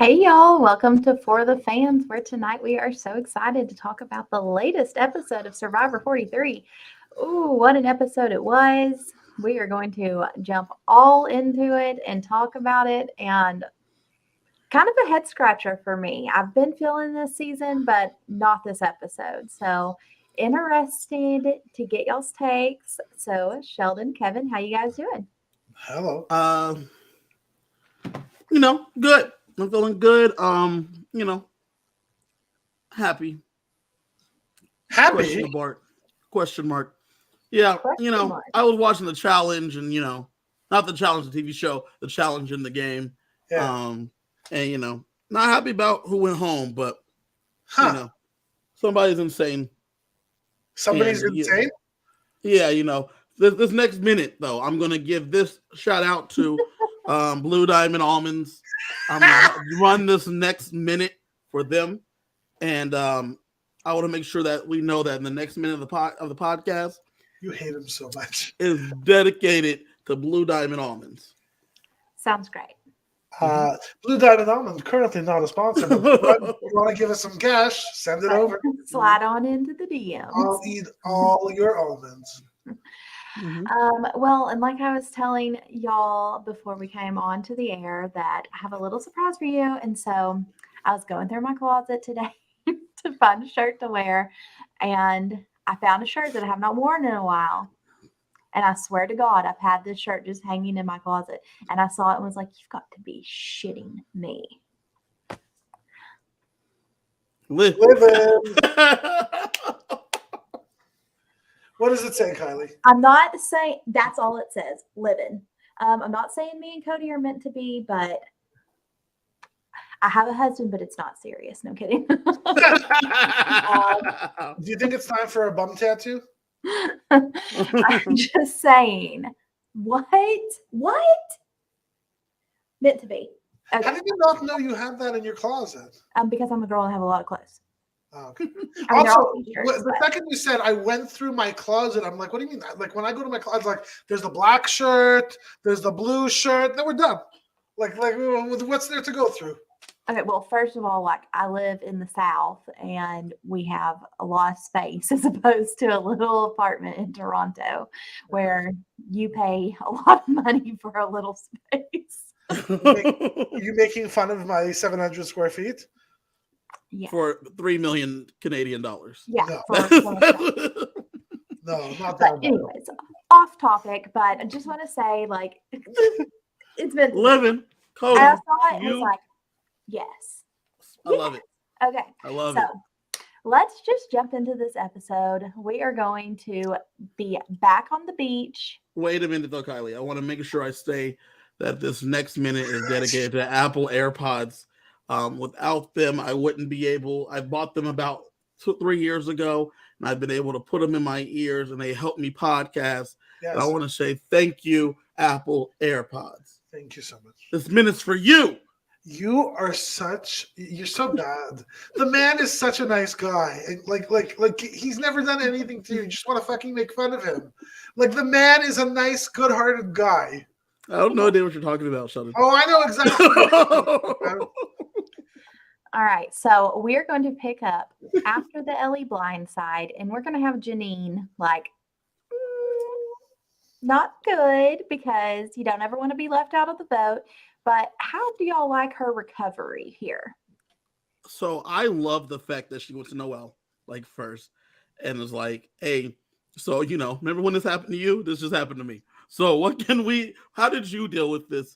Hey y'all, welcome to For the Fans, where tonight we are so excited to talk about the latest episode of Survivor 43. Ooh, what an episode it was. We are going to jump all into it and talk about it, and kind of a head scratcher for me. I've been feeling this season, but not this episode. So interested to get y'all's takes. So Sheldon, Kevin, how you guys doing? Hello. Good. I'm feeling good. Happy. Happy? Question mark. Yeah, Question mark. I was watching the challenge and, not the challenge, the TV show, the challenge in the game. Yeah. And, not happy about who went home, but, somebody's insane. Somebody's insane? Yeah, this next minute, though, I'm going to give this shout out to Blue Diamond Almonds. I'm going to run this next minute for them. And I want to make sure that we know that in the next minute of the podcast, you hate him so much, is dedicated to Blue Diamond Almonds. Sounds great. Blue Diamond Almonds, currently not a sponsor, but if you want to give us some cash, send it over. Slide on into the DMs. I'll eat all your almonds. Well, and like I was telling y'all before we came on to the air, that I have a little surprise for you. And so I was going through my closet today to find a shirt to wear, and I found a shirt that I have not worn in a while. And I swear to God, I've had this shirt just hanging in my closet, and I saw it and was like, "You've got to be shitting me." Living. What does it say, Kiley? I'm not saying that's all it says. Living. I'm not saying me and Cody are meant to be, but I have a husband, but it's not serious. No kidding. Do you think it's time for a bum tattoo? I'm just saying. What? Meant to be. Okay. How did you not know you had that in your closet? Because I'm a girl and have a lot of clothes. Oh, okay. I mean, Also, t-shirts, the second you said I went through my closet, I'm like, what do you mean? Like when I go to my closet, like there's the black shirt, there's the blue shirt, then we're done. Like what's there to go through? Okay, well, first of all, like I live in the South and we have a lot of space as opposed to a little apartment in Toronto where you pay a lot of money for a little space. You making fun of my 700 square feet? Yeah. For $3 million Canadian dollars. Yeah. No. No, not that. But anyways, off topic, but I just want to say, like, it's been living. Cody, I saw it and was like, yes. I love it. Okay. I love it. Let's just jump into this episode. We are going to be back on the beach. Wait a minute, though, Kiley. I want to make sure I say that this next minute is dedicated to Apple AirPods. Without them, I wouldn't be able. I bought them about 3 years ago, and I've been able to put them in my ears, and they help me podcast. Yes. I want to say thank you, Apple AirPods. Thank you so much. This minute's for you. You're so bad. The man is such a nice guy. And like he's never done anything to you. You just want to fucking make fun of him. Like the man is a nice, good-hearted guy. I don't know what you're talking about, Sheldon. Oh, I know exactly. All right, so we're going to pick up after the Elie blindside, and we're going to have Janine like not good because you don't ever want to be left out of the boat. But how do y'all like her recovery here? So I love the fact that she went to Noelle like first and was like, hey, so, remember when this happened to you? This just happened to me. So how did you deal with this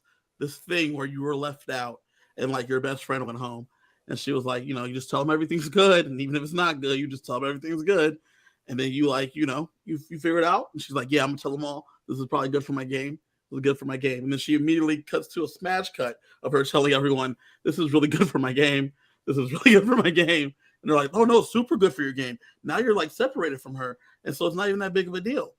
thing where you were left out and like your best friend went home? And she was like, you just tell them everything's good. And even if it's not good, you just tell them everything's good. And then you you figure it out. And she's like, yeah, I'm going to tell them all. This is probably good for my game. It was good for my game. And then she immediately cuts to a smash cut of her telling everyone, this is really good for my game. This is really good for my game. And they're like, oh, no, super good for your game. Now you're like separated from her. And so it's not even that big of a deal.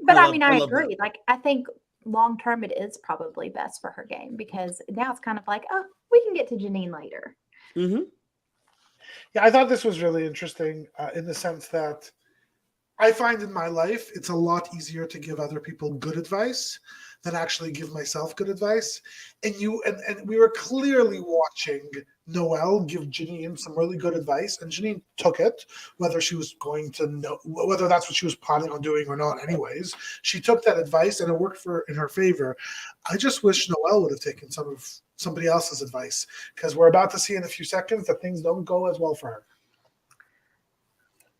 But I agree. That. Like, I think long term it is probably best for her game because now it's kind of like, oh, we can get to Janine later. Mm-hmm. Yeah, I thought this was really interesting in the sense that I find in my life it's a lot easier to give other people good advice than actually give myself good advice. And we were clearly watching Noelle give Janine some really good advice, and Janine took it, whether she was going to know, whether that's what she was planning on doing or not. Anyways, she took that advice, and it worked in her favor. I just wish Noelle would have taken somebody else's advice, because we're about to see in a few seconds that things don't go as well for her.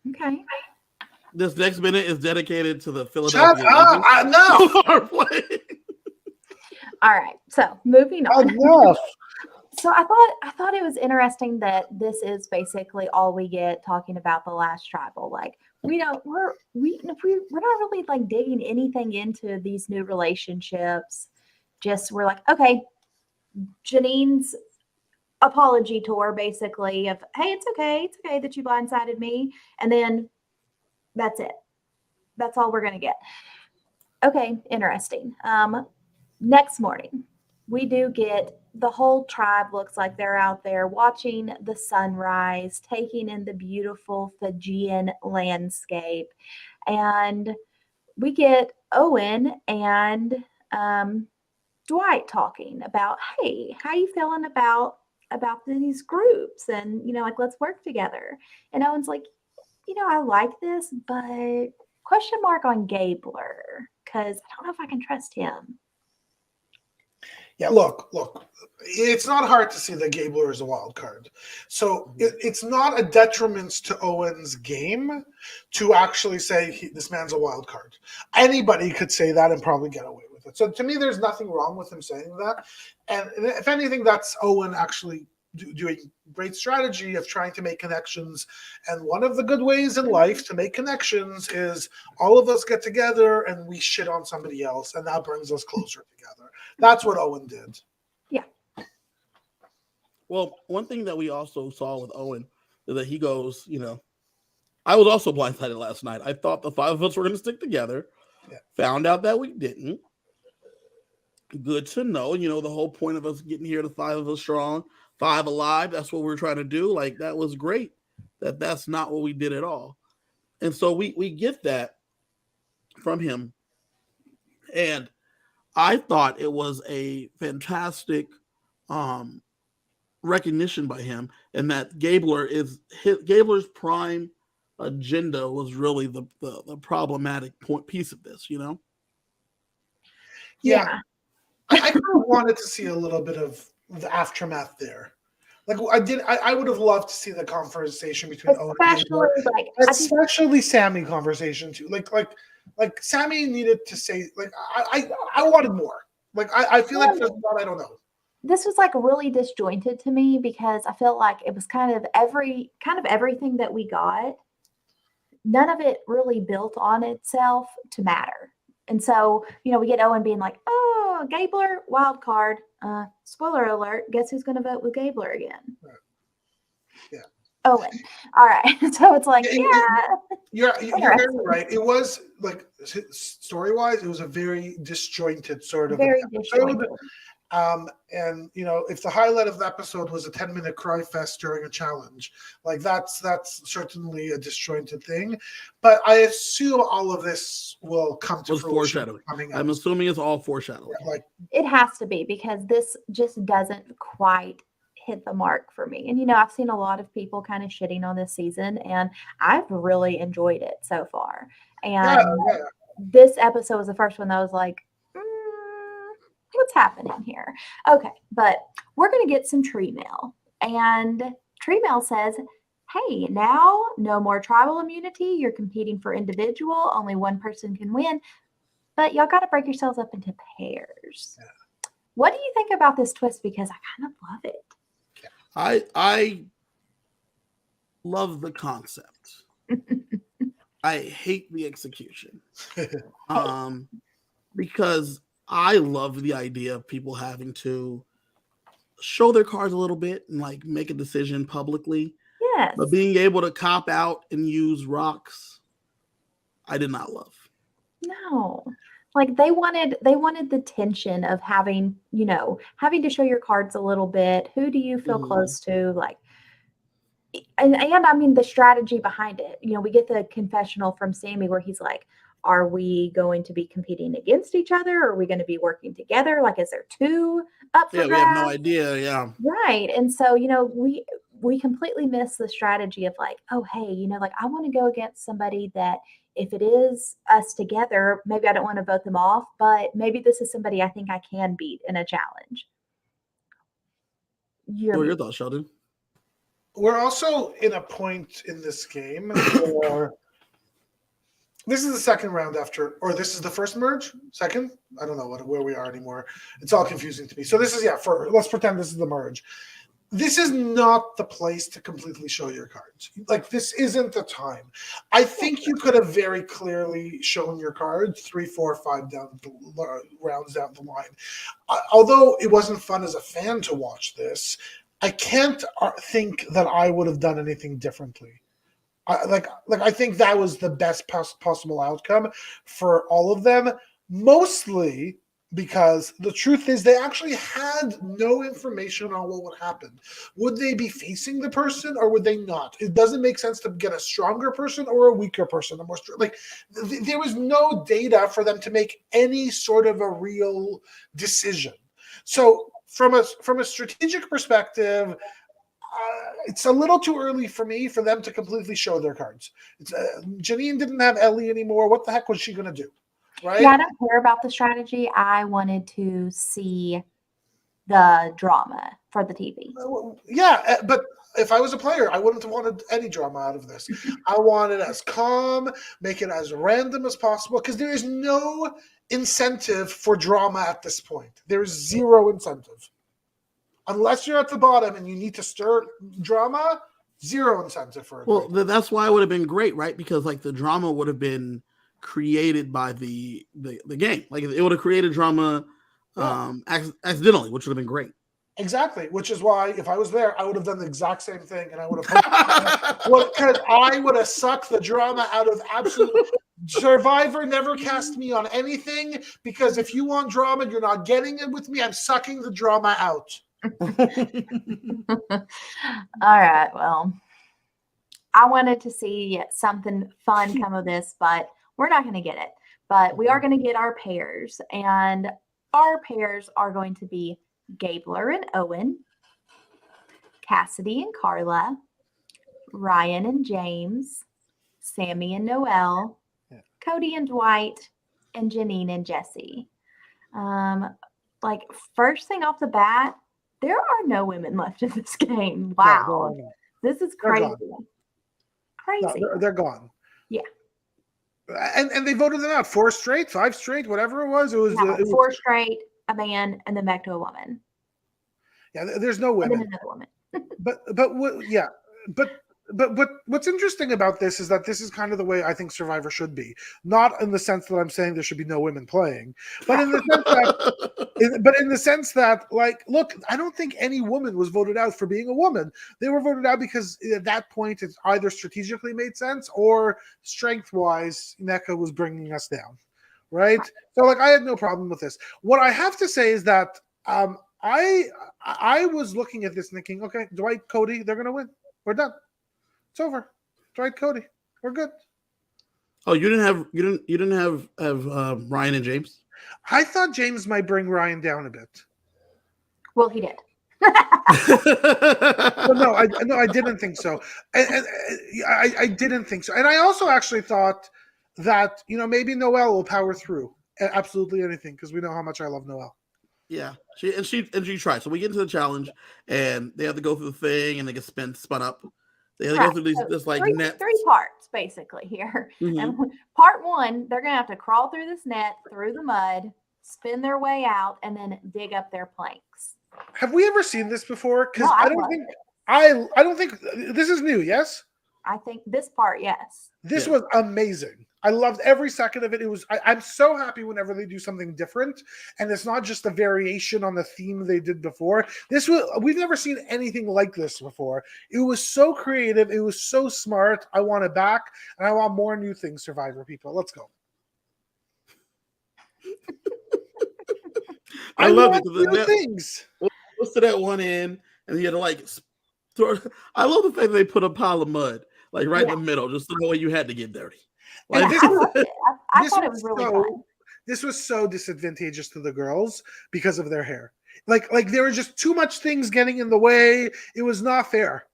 Okay. This next minute is dedicated to the Philadelphia Shut up! Enough! All right. So moving on. Enough. So I thought it was interesting that this is basically all we get talking about the last tribal. Like we're not really like digging anything into these new relationships. Just we're like, okay, Janine's apology tour basically of, hey, it's okay that you blindsided me, and then that's it. That's all we're gonna get. Okay, interesting. Next morning, we do get the whole tribe looks like they're out there watching the sunrise, taking in the beautiful Fijian landscape. And we get Owen and Dwight talking about, hey, how you feeling about these groups? And, like, let's work together. And Owen's like, I like this, but question mark on Gabler, because I don't know if I can trust him. Yeah, look, it's not hard to see that Gabler is a wild card. So it's not a detriment to Owen's game to actually say this man's a wild card. Anybody could say that and probably get away with it. So to me, there's nothing wrong with him saying that. And if anything, that's Owen actually doing great strategy of trying to make connections. And one of the good ways in life to make connections is all of us get together and we shit on somebody else, and that brings us closer together. That's what Owen did. Yeah. Well, one thing that we also saw with Owen is that he goes, I was also blindsided last night. I thought the five of us were going to stick together. Yeah. Found out that we didn't. Good to know. The whole point of us getting here, the five of us strong, five alive, that's what we're trying to do. Like, that was great. That's not what we did at all. And so we get that from him. And I thought it was a fantastic recognition by him, and that Gabler's prime agenda was really the problematic piece of this, Yeah. I kind of wanted to see a little bit of the aftermath there. Like I would have loved to see the conversation between Owen and Gabler, especially Sammy conversation too. Like Sammy needed to say, like, I wanted more. Like I feel like there's one I don't know. This was like really disjointed to me, because I felt like it was kind of everything that we got. None of it really built on itself to matter. And so, we get Owen being like, oh, Gabler, wild card. Spoiler alert, guess who's going to vote with Gabler again? Right. Yeah. Owen. All right. So it's like, You're very right. It was, like, story-wise, it was a very disjointed sort of episode. And if the highlight of the episode was a 10-minute cry fest during a challenge, like that's certainly a disjointed thing. But I assume all of this will come to fruition. I'm assuming it's all foreshadowing. Yeah, like it has to be, because this just doesn't quite hit the mark for me. And I've seen a lot of people kind of shitting on this season, and I've really enjoyed it so far. And this episode was the first one that I was like, what's happening here? Okay, but we're going to get some tree mail. And tree mail says, hey, now no more tribal immunity. You're competing for individual. Only one person can win. But y'all got to break yourselves up into pairs. Yeah. What do you think about this twist? Because I kind of love it. I love the concept. I hate the execution. Because I love the idea of people having to show their cards a little bit and like make a decision publicly. Yes. But being able to cop out and use rocks, I did not love. No. Like they wanted the tension of having to show your cards a little bit. Who do you feel close to? Like, and I mean the strategy behind it. We get the confessional from Sammy where he's like, are we going to be competing against each other? Are we going to be working together? Like, is there two up for Yeah, we have no grabs? idea. Yeah. Right. And so, we completely miss the strategy of like, oh, hey, like I want to go against somebody that if it is us together, maybe I don't want to vote them off, but maybe this is somebody I think I can beat in a challenge. What are your thoughts, Sheldon? We're also in a point in this game where this is the second round after, or this is the first merge? Second? I don't know where we are anymore. It's all confusing to me. So this is, let's pretend this is the merge. This is not the place to completely show your cards. Like, this isn't the time. I think you could have very clearly shown your cards 3, 4, 5 rounds down the line. Although it wasn't fun as a fan to watch this, I can't think that I would have done anything differently. I think that was the best possible outcome for all of them, mostly because the truth is they actually had no information on what would happen. Would they be facing the person or would they not? It doesn't make sense to get a stronger person or a weaker person. There was no data for them to make any sort of a real decision. So from a strategic perspective, it's a little too early for me for them to completely show their cards. Janine didn't have Elie anymore. What the heck was she going to do? Right? Yeah, I don't care about the strategy. I wanted to see the drama for the TV. Yeah, but if I was a player, I wouldn't have wanted any drama out of this. I want it as calm, make it as random as possible, because there is no incentive for drama at this point. There is zero incentive. Unless you're at the bottom and you need to stir drama, zero incentive for it. Well, that's why it would have been great, right? Because like the drama would have been created by the game. Like it would have created drama accidentally, which would have been great. Exactly, which is why if I was there, I would have done the exact same thing, and I would have because I would have sucked the drama out of absolute. Survivor never cast me on anything because if you want drama, you're not getting it with me. I'm sucking the drama out. All right. Well, I wanted to see something fun come of this, but we're not going to get it. But we are going to get our pairs, and our pairs are going to be Gabler and Owen, Cassidy and Carla, Ryan and James, Sammy and Noelle, Cody and Dwight, and Janine and Jesse. Like first thing off the bat, there are no women left in this game. Wow. No. This is crazy. Crazy. No, they're gone. Yeah. And they voted them out 4 straight, 5 straight, whatever it was. It was 4 straight, a man, and then back to a woman. Yeah, there's no women. And then another woman. But what's interesting about this is that this is kind of the way I think Survivor should be. Not in the sense that I'm saying there should be no women playing, but in the sense that, like, look, I don't think any woman was voted out for being a woman. They were voted out because at that point it either strategically made sense or strength-wise, NECA was bringing us down, right? So, like, I had no problem with this. What I have to say is that I was looking at this thinking, okay, Dwight, Cody, they're going to win. We're done. It's over. Dwight, Cody, we're good. Oh, you didn't have Ryan and James? I thought James might bring Ryan down a bit. Well, he did. No, I didn't think so. And I didn't think so. And I also actually thought that, maybe Noelle will power through absolutely anything because we know how much I love Noelle. Yeah, she tried. So we get into the challenge, and they have to go through the thing, and they get spun up. They have to go through this like net. 3 parts basically here. Mm-hmm. And part 1, they're gonna have to crawl through this net, through the mud, spin their way out, and then dig up their planks. Have we ever seen this before? Because No, I don't think this is new. Yes, I think this part, yes. This was amazing. I loved every second of it. I'm so happy whenever they do something different, and it's not just a variation on the theme they did before. We've never seen anything like this before. It was so creative. It was so smart. I want it back, and I want more new things, Survivor people. Let's go. I love it. New things. Close to that one end, and you had to like throw. I love the fact that they put a pile of mud like right in the middle, just the way you had to get dirty. And Like, this, I loved it. I this thought it was was really so fun. this was so disadvantageous to the girls because of their hair. Like there were just too much things getting in the way. It was not fair.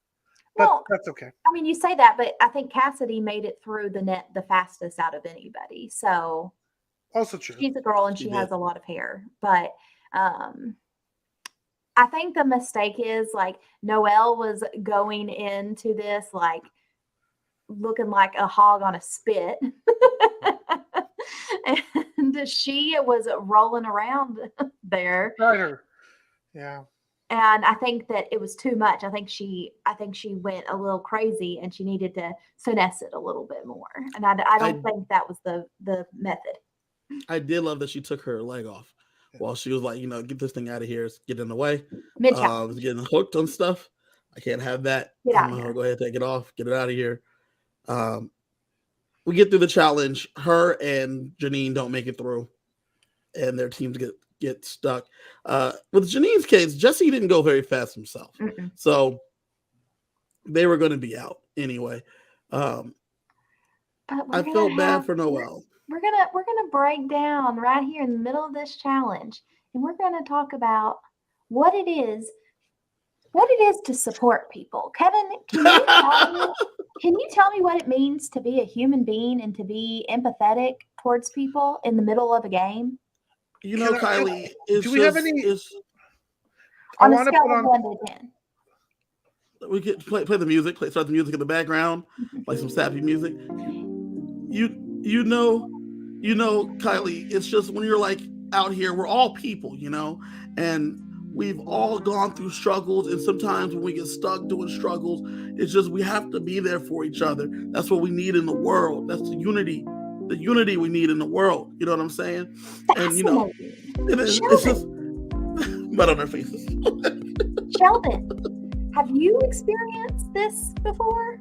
But Well, that's okay. I mean, you say that, but I think Cassidy made it through the net the fastest out of anybody. So Also true. she's a girl and She she did. has a lot of hair. But I think the mistake is like Noelle was going into this like looking like a hog on a spit. And she was rolling around there. Right her. Yeah. And I think that it was too much. I think she went a little crazy and she needed to finesse it a little bit more. And I don't think that was the method. I did love that she took her leg off while she was like, get this thing out of here. It's getting in the way. Mid-challenge. It's getting hooked on stuff. I can't have that. Get I'm out going here. to go ahead and take it off. Get it out of here. We get through the challenge. Her and Janine don't make it through. And their teams get stuck. With Janine's case, Jesse didn't go very fast himself. Mm-mm. So they were going to be out anyway. But I felt bad for Noelle. We're gonna break down right here in the middle of this challenge, and we're gonna talk about what it is to support people. Kevin, can you tell me what it means to be a human being and to be empathetic towards people in the middle of a game? Kylie, do we have any? On a scale of 1 to 10. We could play the music, start the music in the background, like some sappy music. You know, Kylie, it's just when you're like out here, we're all people, and we've all gone through struggles. And sometimes when we get stuck doing struggles, it's just we have to be there for each other. That's what we need in the world. That's the unity we need in the world. You know what I'm saying? And it's just mud on our faces. Sheldon, have you experienced this before?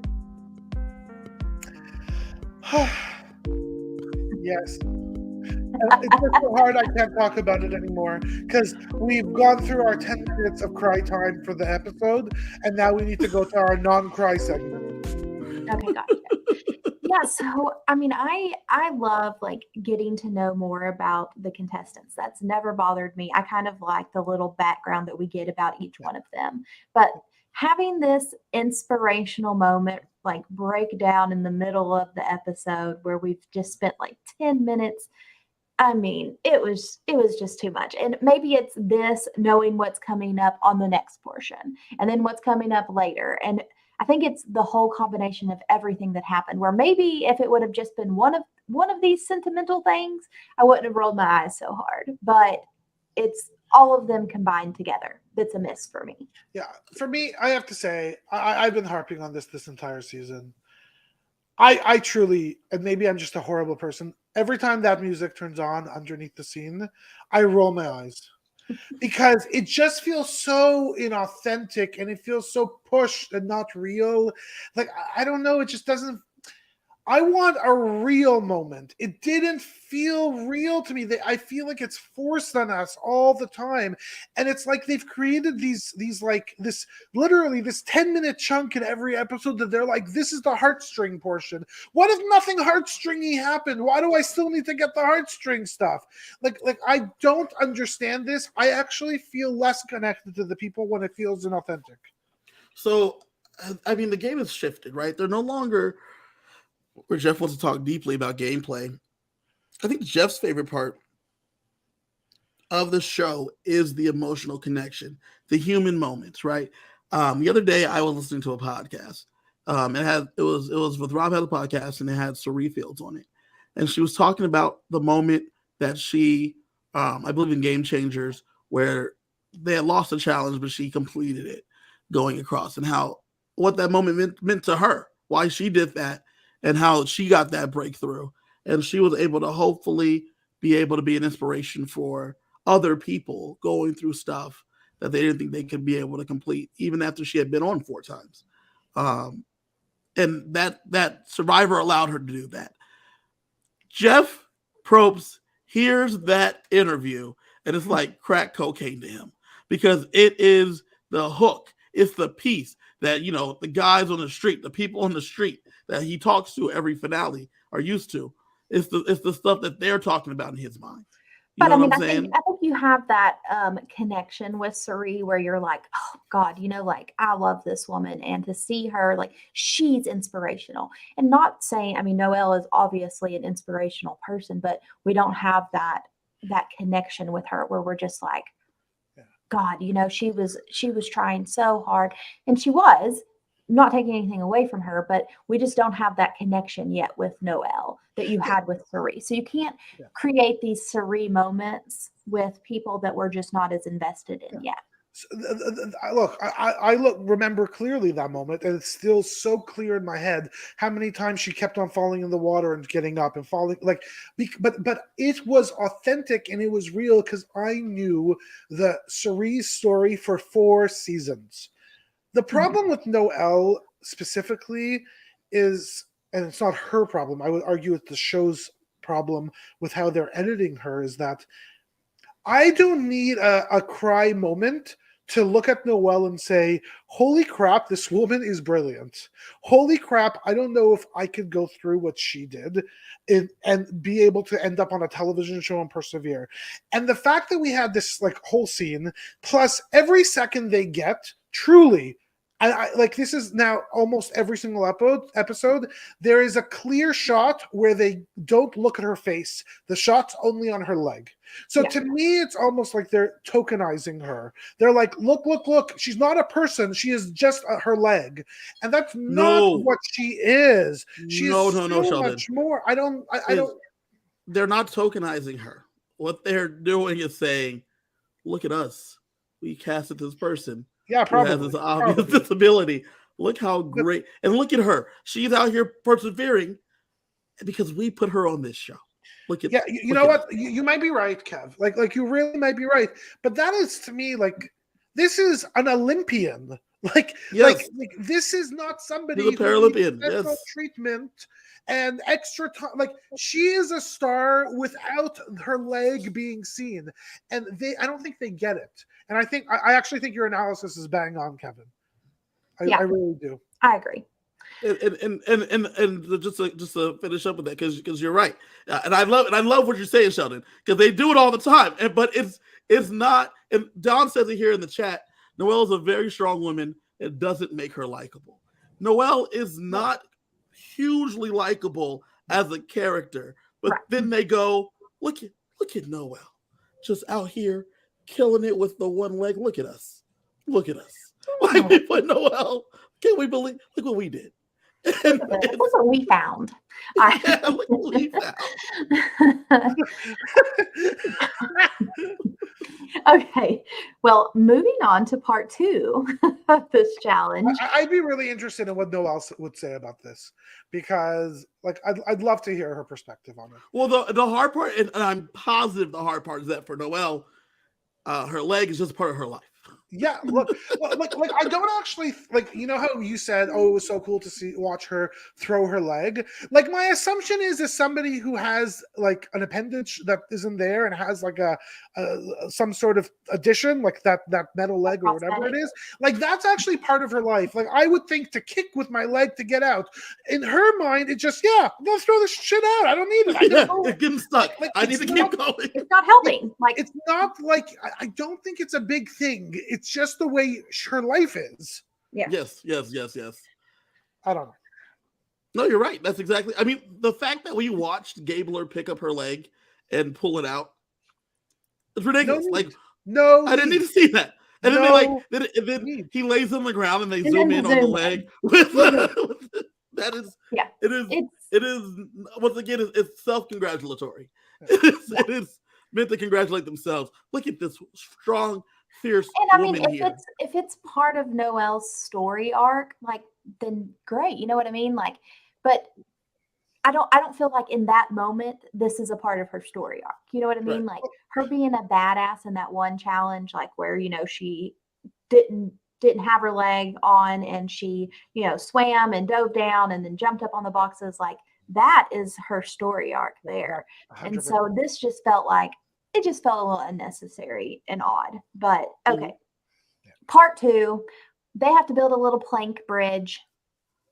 Yes. It's just so hard I can't talk about it anymore because we've gone through our 10 minutes of cry time for the episode, and now we need to go to our non-cry segment. Okay, gotcha. Yeah, so I mean, I love like getting to know more about the contestants. That's never bothered me. I kind of like the little background that we get about each one of them. But having this inspirational moment like break down in the middle of the episode where we've just spent like 10 minutes, I mean, it was just too much. And maybe it's this knowing what's coming up on the next portion and then what's coming up later. And I think it's the whole combination of everything that happened, where maybe if it would have just been one of these sentimental things, I wouldn't have rolled my eyes so hard. But it's all of them combined together that's a miss for me. Yeah, for me, I have to say, I've been harping on this entire season. I truly, and maybe I'm just a horrible person, every time that music turns on underneath the scene, I roll my eyes. Because it just feels so inauthentic and it feels so pushed and not real. Like, I don't know, it just doesn't. I want a real moment. It didn't feel real to me. I feel like it's forced on us all the time. And it's like they've created these like this 10-minute chunk in every episode that they're like, this is the heartstring portion. What if nothing heartstringy happened? Why do I still need to get the heartstring stuff? Like I don't understand this. I actually feel less connected to the people when it feels inauthentic. So, I mean, the game has shifted, right? They're no longer where Jeff wants to talk deeply about gameplay. I think Jeff's favorite part of the show is the emotional connection, the human moments, right? The other day I was listening to a podcast. It was with Rob had a podcast and it had Cerie Fields on it. And she was talking about the moment that she, I believe in Game Changers, where they had lost a challenge, but she completed it going across, and what that moment meant to her, why she did that, and how she got that breakthrough. And she was able to hopefully be able to be an inspiration for other people going through stuff that they didn't think they could be able to complete, even after she had been on 4 times. And that Survivor allowed her to do that. Jeff Probst hears that interview, and it's like crack cocaine to him, because it is the hook. It's the piece that, the guys on the street, the people on the street that he talks to every finale or used to. It's the stuff that they're talking about in his mind. You But know I mean, what I'm saying? I think you have that connection with Suri where you're like, oh God, like I love this woman, and to see her, like she's inspirational. And not saying, I mean, Noelle is obviously an inspirational person, but we don't have that connection with her where we're just like, God, she was trying so hard, and she was not taking anything away from her, but we just don't have that connection yet with Noelle that you had with Suri. So you can't create these Suri moments with people that we're just not as invested in yet. Look, I remember clearly that moment, and it's still so clear in my head how many times she kept on falling in the water and getting up and falling. But it was authentic and it was real because I knew the Cerise story for 4 seasons. The problem with Noelle specifically is, and it's not her problem, I would argue it's the show's problem with how they're editing her, is that I don't need a cry moment to look at Noelle and say, holy crap, this woman is brilliant. Holy crap, I don't know if I could go through what she did and be able to end up on a television show and persevere. And the fact that we had this whole scene, plus every second they get, truly, this is now almost every single episode, there is a clear shot where they don't look at her face. The shot's only on her leg. So to me, it's almost like they're tokenizing her. They're like, look, she's not a person. She is just her leg. And that's not what she is. She is so much more. I don't. They're not tokenizing her. What they're doing is saying, look at us. We casted this person. Yeah, probably. Who has this obvious disability. Look how great. And look at her. She's out here persevering because we put her on this show. Look at you know what? You might be right, Kev. Like you really might be right. But that is, to me, this is an Olympian. This is not somebody who's a Paralympian. Special treatment and extra time. She is a star without her leg being seen. And I don't think they get it. And I actually think your analysis is bang on, Kevin. I really do. I agree. And just to finish up with that, because you're right, and I love what you're saying, Sheldon, because they do it all the time. But it's not. And Don says it here in the chat. Noelle is a very strong woman. It doesn't make her likable. Noelle is not hugely likable as a character, but then they go, look at Noelle, just out here killing it with the one leg. Look at us. We put Noelle. Can't we believe? Look what we did. Look what we found. Look what we found. Okay. Well, moving on to part 2 of this challenge. I'd be really interested in what Noelle would say about this, because I'd love to hear her perspective on it. Well, the hard part, and I'm positive the hard part is that for Noelle, her leg is just part of her life. Yeah, look, I don't actually how you said, oh, it was so cool to watch her throw her leg. My assumption is somebody who has an appendage that isn't there and has some sort of addition, that metal leg or whatever it is. That's actually part of her life. I would think to kick with my leg to get out. In her mind, it just I'm gonna throw this shit out. I don't need it. It's getting stuck. I need to keep going. It's not helping. It's not I don't think it's a big thing. It's just the way her life is. Yeah. Yes. I don't know. No, you're right. That's exactly. I mean, the fact that we watched Gabler pick up her leg and pull it out, it's ridiculous. No, I didn't need to see that. And then he lays on the ground and they zoom in on the leg. That is. Yeah. It is. Once again, it's self-congratulatory. It is meant to congratulate themselves. Look at this strong, fierce woman here. If it's part of Noelle's story arc, then great. You know what I mean? But I don't feel like in that moment this is a part of her story arc. You know what I mean? Right. Her being a badass in that one challenge, where she didn't have her leg on and she swam and dove down and then jumped up on the boxes. That is her story arc there. 100%. And so this just felt a little unnecessary and odd. But okay. Part 2, they have to build a little plank bridge,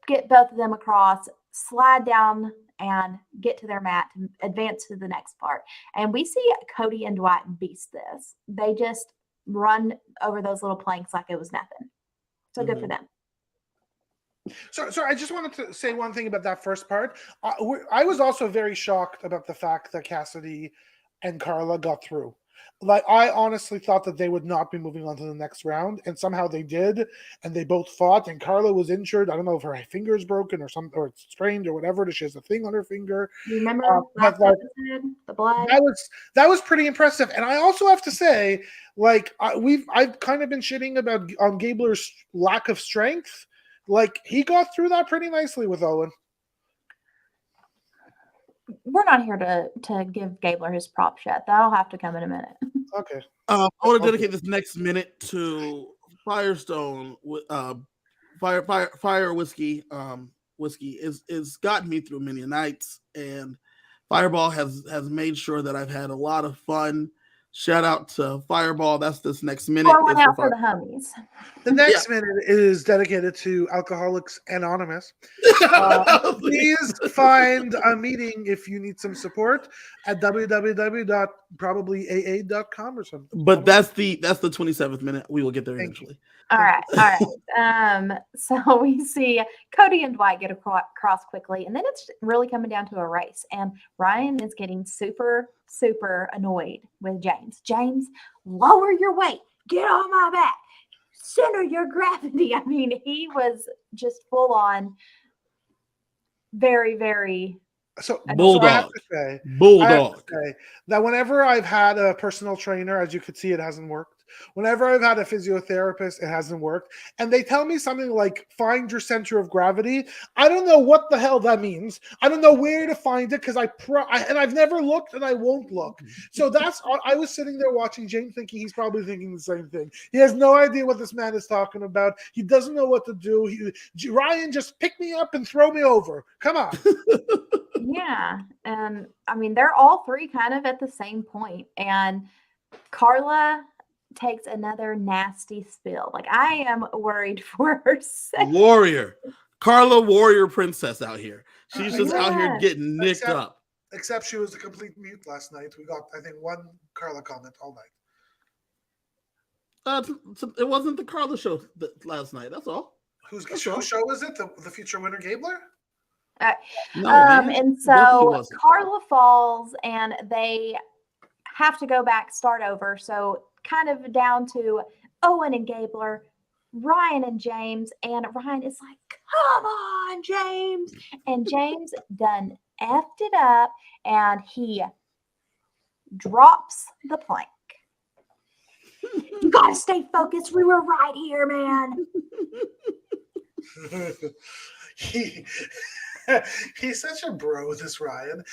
get both of them across. slide down and get to their mat to advance to the next part. And we see Cody and Dwight beast this. They just run over those little planks like it was nothing. So good for them. So I just wanted to say one thing about that first part. I was also very shocked about the fact that Cassidy and Carla got through. Like, I honestly thought that they would not be moving on to the next round, and somehow they did, and they both fought, and Carla was injured. I don't know if her finger is broken or it's strained or whatever. She has a thing on her finger. You remember last episode, the blood? That was pretty impressive. And I also have to say, like, I've kind of been shitting about on Gabler's lack of strength. Like, he got through that pretty nicely with Owen. We're not here to give Gabler his props yet. That'll have to come in a minute. Okay. I want to dedicate this next minute to Firestone. Fire whiskey. Whiskey is gotten me through many nights, and Fireball has made sure that I've had a lot of fun. Shout out to Fireball. That's this next minute. Pour one out for the homies. The next minute is dedicated to Alcoholics Anonymous. Please find a meeting if you need some support at www.probablyaa.com or something. But that's the 27th minute. We will get there eventually. All right. So we see Cody and Dwight get across quickly, and then it's really coming down to a race. And Ryan is getting super, super annoyed with James. James, lower your weight. Get on my back. Center your gravity. I mean, he was just full on very, very. So Bulldog. I have to say that whenever I've had a personal trainer, as you could see, it hasn't worked. Whenever I've had a physiotherapist, it hasn't worked. And they tell me something like, find your center of gravity. I don't know what the hell that means. I don't know where to find it because and I've never looked and I won't look. So I was sitting there watching James thinking he's probably thinking the same thing. He has no idea what this man is talking about. He doesn't know what to do. Ryan, just pick me up and throw me over. Come on. Yeah. And I mean, they're all three kind of at the same point. And Carla takes another nasty spill. Like, I am worried for her. Carla Warrior Princess out here. She's just out here getting nicked up. Except she was a complete mute last night. We got, I think, one Carla comment all night. It wasn't the Carla show last night. That's all. Whose show is it? The future winner Gabler? And so Carla falls, and they have to go back, start over. So kind of down to Owen and Gabler, Ryan and James, and Ryan is like, come on, James. And James done effed it up, and he drops the plank. You gotta stay focused. We were right here, man. He's such a bro, this Ryan,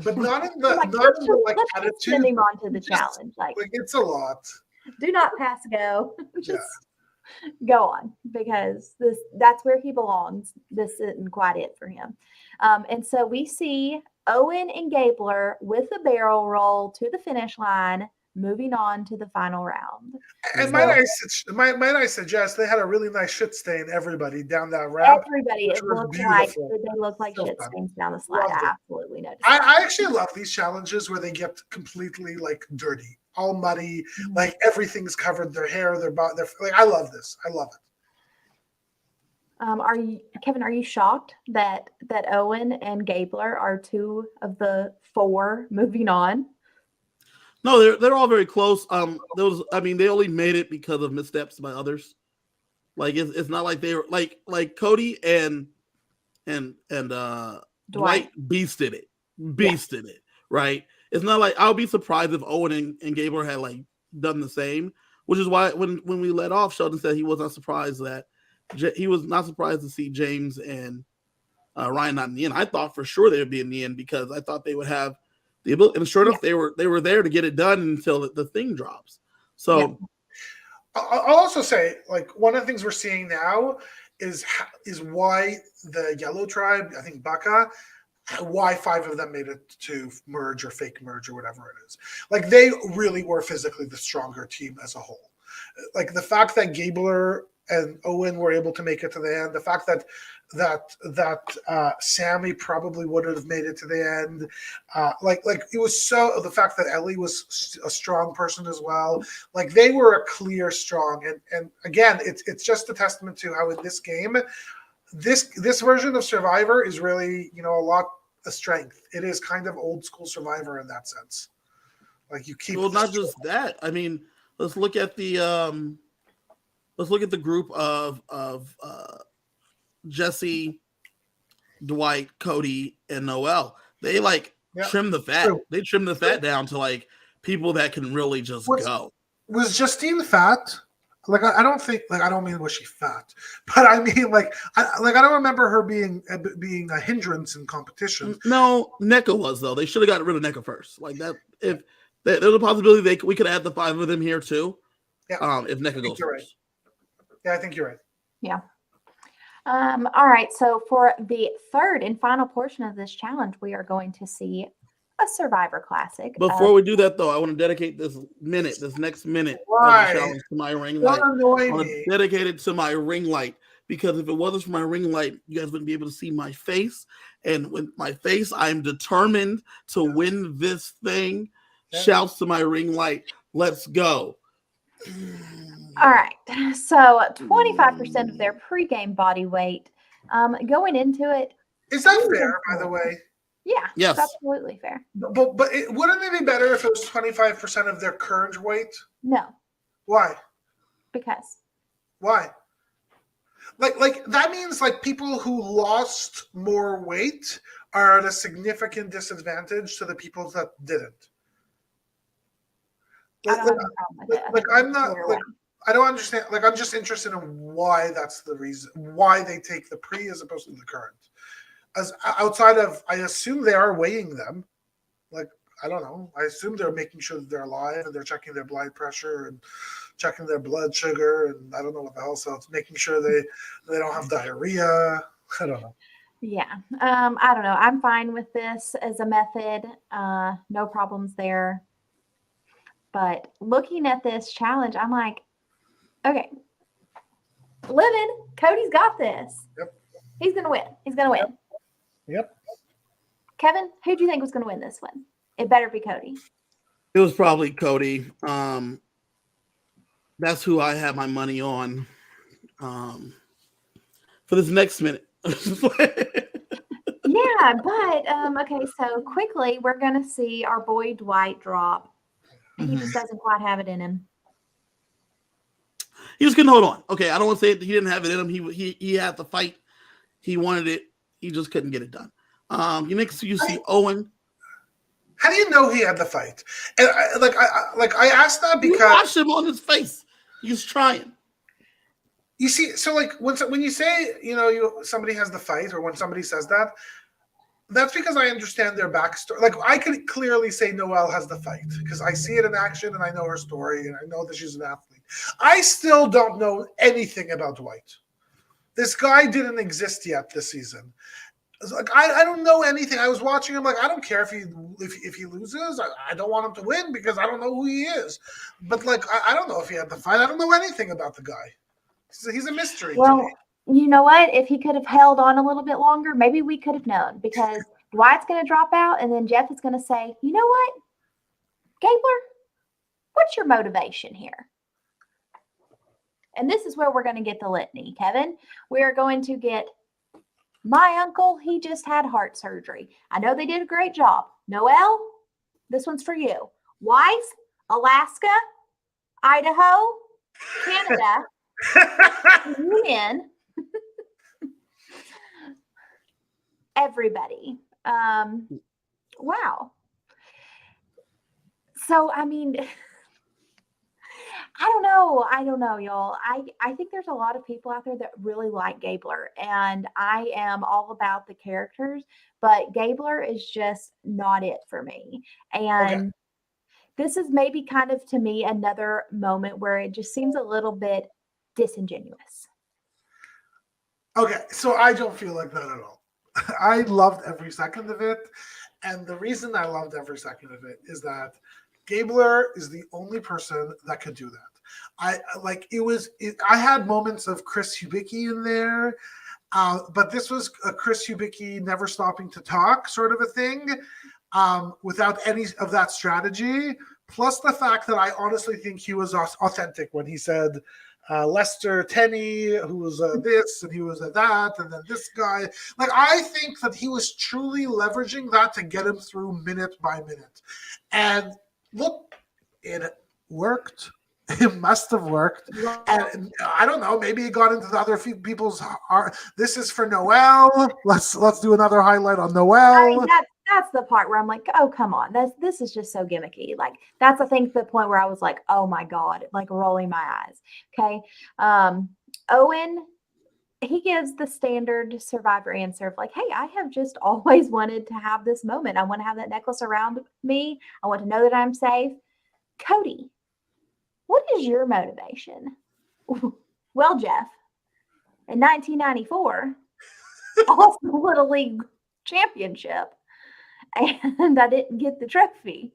but not in the attitude. Send him on to the challenge. Like it's a lot. Do not pass go. Just go on, because that's where he belongs. This isn't quite it for him. And so we see Owen and Gabler with a barrel roll to the finish line, moving on to the final round. And might I suggest they had a really nice shit stain, everybody, down that ramp. Everybody, it looked like shit stains down the slide. I absolutely noticed. I actually love these challenges where they get completely like dirty, all muddy, like everything's covered, their hair, their body. Like, I love this. I love it. Kevin, are you shocked that Owen and Gabler are two of the four moving on? No, they're all very close. They only made it because of missteps by others. Like, it's not like they were like Cody and Dwight beasted it, right? It's not like, I'll be surprised if Owen and Gabler had like done the same, which is why when we let off, Sheldon said he was not surprised to see James and Ryan not in the end. I thought for sure they would be in the end because I thought they would have the ability, and sure enough, they were there to get it done until the thing drops. So I'll also say, like, one of the things we're seeing now is why the Yellow Tribe, I think Baka, why 5 of them made it to merge or fake merge or whatever it is. Like, they really were physically the stronger team as a whole. Like, the fact that Gabler and Owen were able to make it to the end, the fact that Sammy probably wouldn't have made it to the end. Like it was so the fact that Elie was a strong person as well. Like they were a clear strong, and again, it's just a testament to how in this game, this version of Survivor is really a lot of strength. It is kind of old school Survivor in that sense. Like you keep Well, not just that. I mean, let's look at the group of Jesse, Dwight, Cody, and Noel. They trim the fat. True. They trim the fat down to like people that can really just go. Was Justine fat? Like I don't think I don't mean was she fat, but I mean I don't remember her being a hindrance in competition. No, NECA was though. They should have gotten rid of NECA first. Like that, if there's a possibility we could add the 5 of them here too. Yeah. If NECA goes first. Right. Yeah, I think you're right. Yeah. All right. So for the third and final portion of this challenge, we are going to see a Survivor Classic. Before we do that, though, I want to dedicate this next minute of the challenge to my ring light. I want to dedicate it to my ring light, because if it wasn't for my ring light, you guys wouldn't be able to see my face. And with my face, I'm determined to win this thing. Yeah. Shouts to my ring light. Let's go. All right. So 25% of their pregame body weight going into it. Is that fair, by the way? Yeah. Yes. Absolutely fair. But wouldn't it be better if it was 25% of their current weight? No. Why? Because. Why? Like that means like people who lost more weight are at a significant disadvantage to the people that didn't. I don't understand. Like, I'm just interested in why that's the reason, why they take the pre as opposed to the current. As outside of, I assume they are weighing them. Like, I don't know. I assume they're making sure that they're alive and they're checking their blood pressure and checking their blood sugar and I don't know what the hell. So it's making sure they don't have diarrhea. I don't know. Yeah. I don't know. I'm fine with this as a method. No problems there. But looking at this challenge, I'm like, okay, Living, Cody's got this. Yep. He's going to win. He's going to win. Yep. Kevin, who do you think was going to win this one? It better be Cody. It was probably Cody. That's who I have my money on for this next minute. Yeah, but okay, so quickly we're going to see our boy Dwight drop. He just doesn't quite have it in him. He just couldn't hold on. Okay, I don't want to say he didn't have it in him. He had the fight. He wanted it. He just couldn't get it done. Next you see Owen. How do you know he had the fight? And I asked that because you watched him on his face. He was trying. You see, so like when you say somebody has the fight, or when somebody says that, that's because I understand their backstory. Like I could clearly say Noelle has the fight because I see it in action and I know her story and I know that she's an athlete. I still don't know anything about Dwight. This guy didn't exist yet this season. Like I don't know anything. I was watching him. Like I don't care if he loses. I don't want him to win because I don't know who he is. But like I don't know if he had the fight. I don't know anything about the guy. He's a mystery to me. You know what? If he could have held on a little bit longer, maybe we could have known, because Dwight's going to drop out and then Jeff is going to say, you know what, Gabler, what's your motivation here? And this is where we're going to get the litany, Kevin. We are going to get my uncle. He just had heart surgery. I know they did a great job. Noelle, this one's for you. Wife, Alaska, Idaho, Canada, Union. Everybody. Wow. So, I mean, I don't know, y'all. I think there's a lot of people out there that really like Gabler, and I am all about the characters, but Gabler is just not it for me. And this is maybe kind of, to me, another moment where it just seems a little bit disingenuous. Okay, so I don't feel like that at all. I loved every second of it. And the reason I loved every second of it is that Gabler is the only person that could do that. I had moments of Chris Hubicki in there. But this was a Chris Hubicki never stopping to talk sort of a thing, without any of that strategy. Plus the fact that I honestly think he was authentic when he said Lester Tenney, who was this and he was that, and then this guy. Like, I think that he was truly leveraging that to get him through minute by minute. And look, it worked. It must have worked. And I don't know, maybe it got into the other people's heart. This is for Noelle. Let's do another highlight on Noelle. I mean, that's the part where I'm like, oh, come on. This is just so gimmicky. Like, that's, I think, the point where I was like, oh my God, like rolling my eyes. Okay. Owen, he gives the standard Survivor answer of like, hey, I have just always wanted to have this moment. I want to have that necklace around me. I want to know that I'm safe. Cody, what is your motivation? Well, Jeff, in 1994, also Little League Championship, and I didn't get the trophy.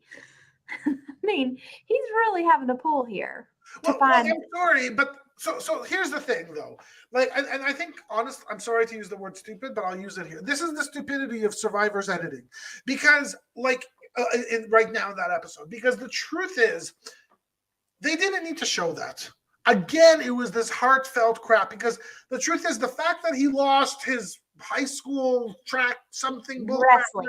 I mean, he's really having a pull here to find. I'm sorry, but so here's the thing, though. Like, and I think, honestly, I'm sorry to use the word stupid, but I'll use it here. This is the stupidity of Survivor's editing, because, like, right now in that episode, because the truth is, they didn't need to show that. Again, it was this heartfelt crap, because the truth is, the fact that he lost his high school track something Wrestling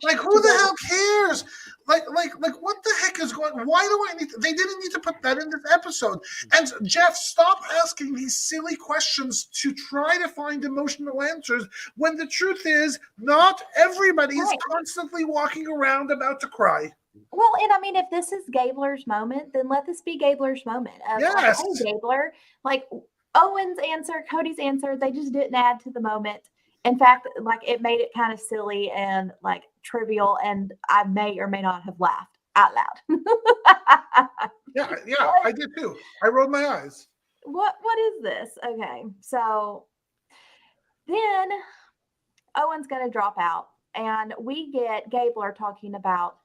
like, who the hell cares? Like what the heck is going? Why do I need they didn't need to put that in this episode. And Jeff, stop asking these silly questions to try to find emotional answers, when the truth is, not everybody is constantly walking around about to cry. Well, and I mean, if this is Gabler's moment, then let this be Gabler's moment. Yes. Like, hey, Gabler, like Owen's answer, Cody's answer, they just didn't add to the moment. In fact, like, it made it kind of silly and like trivial, and I may or may not have laughed out loud. yeah, I did too. I rolled my eyes. What is this? Okay, so then Owen's going to drop out, and we get Gabler talking about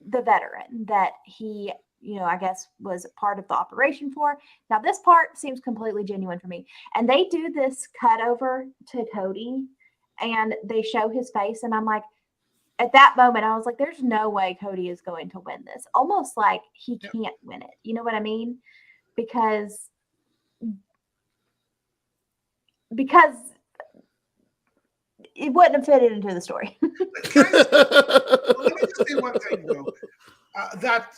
the veteran that he, I guess was part of the operation for. Now, this part seems completely genuine for me. And they do this cut over to Cody, and they show his face. And I'm like, at that moment, I was like, there's no way Cody is going to win this. Almost like he can't win it. You know what I mean? Because it wouldn't have fitted into the story. Let me just say one thing, though. That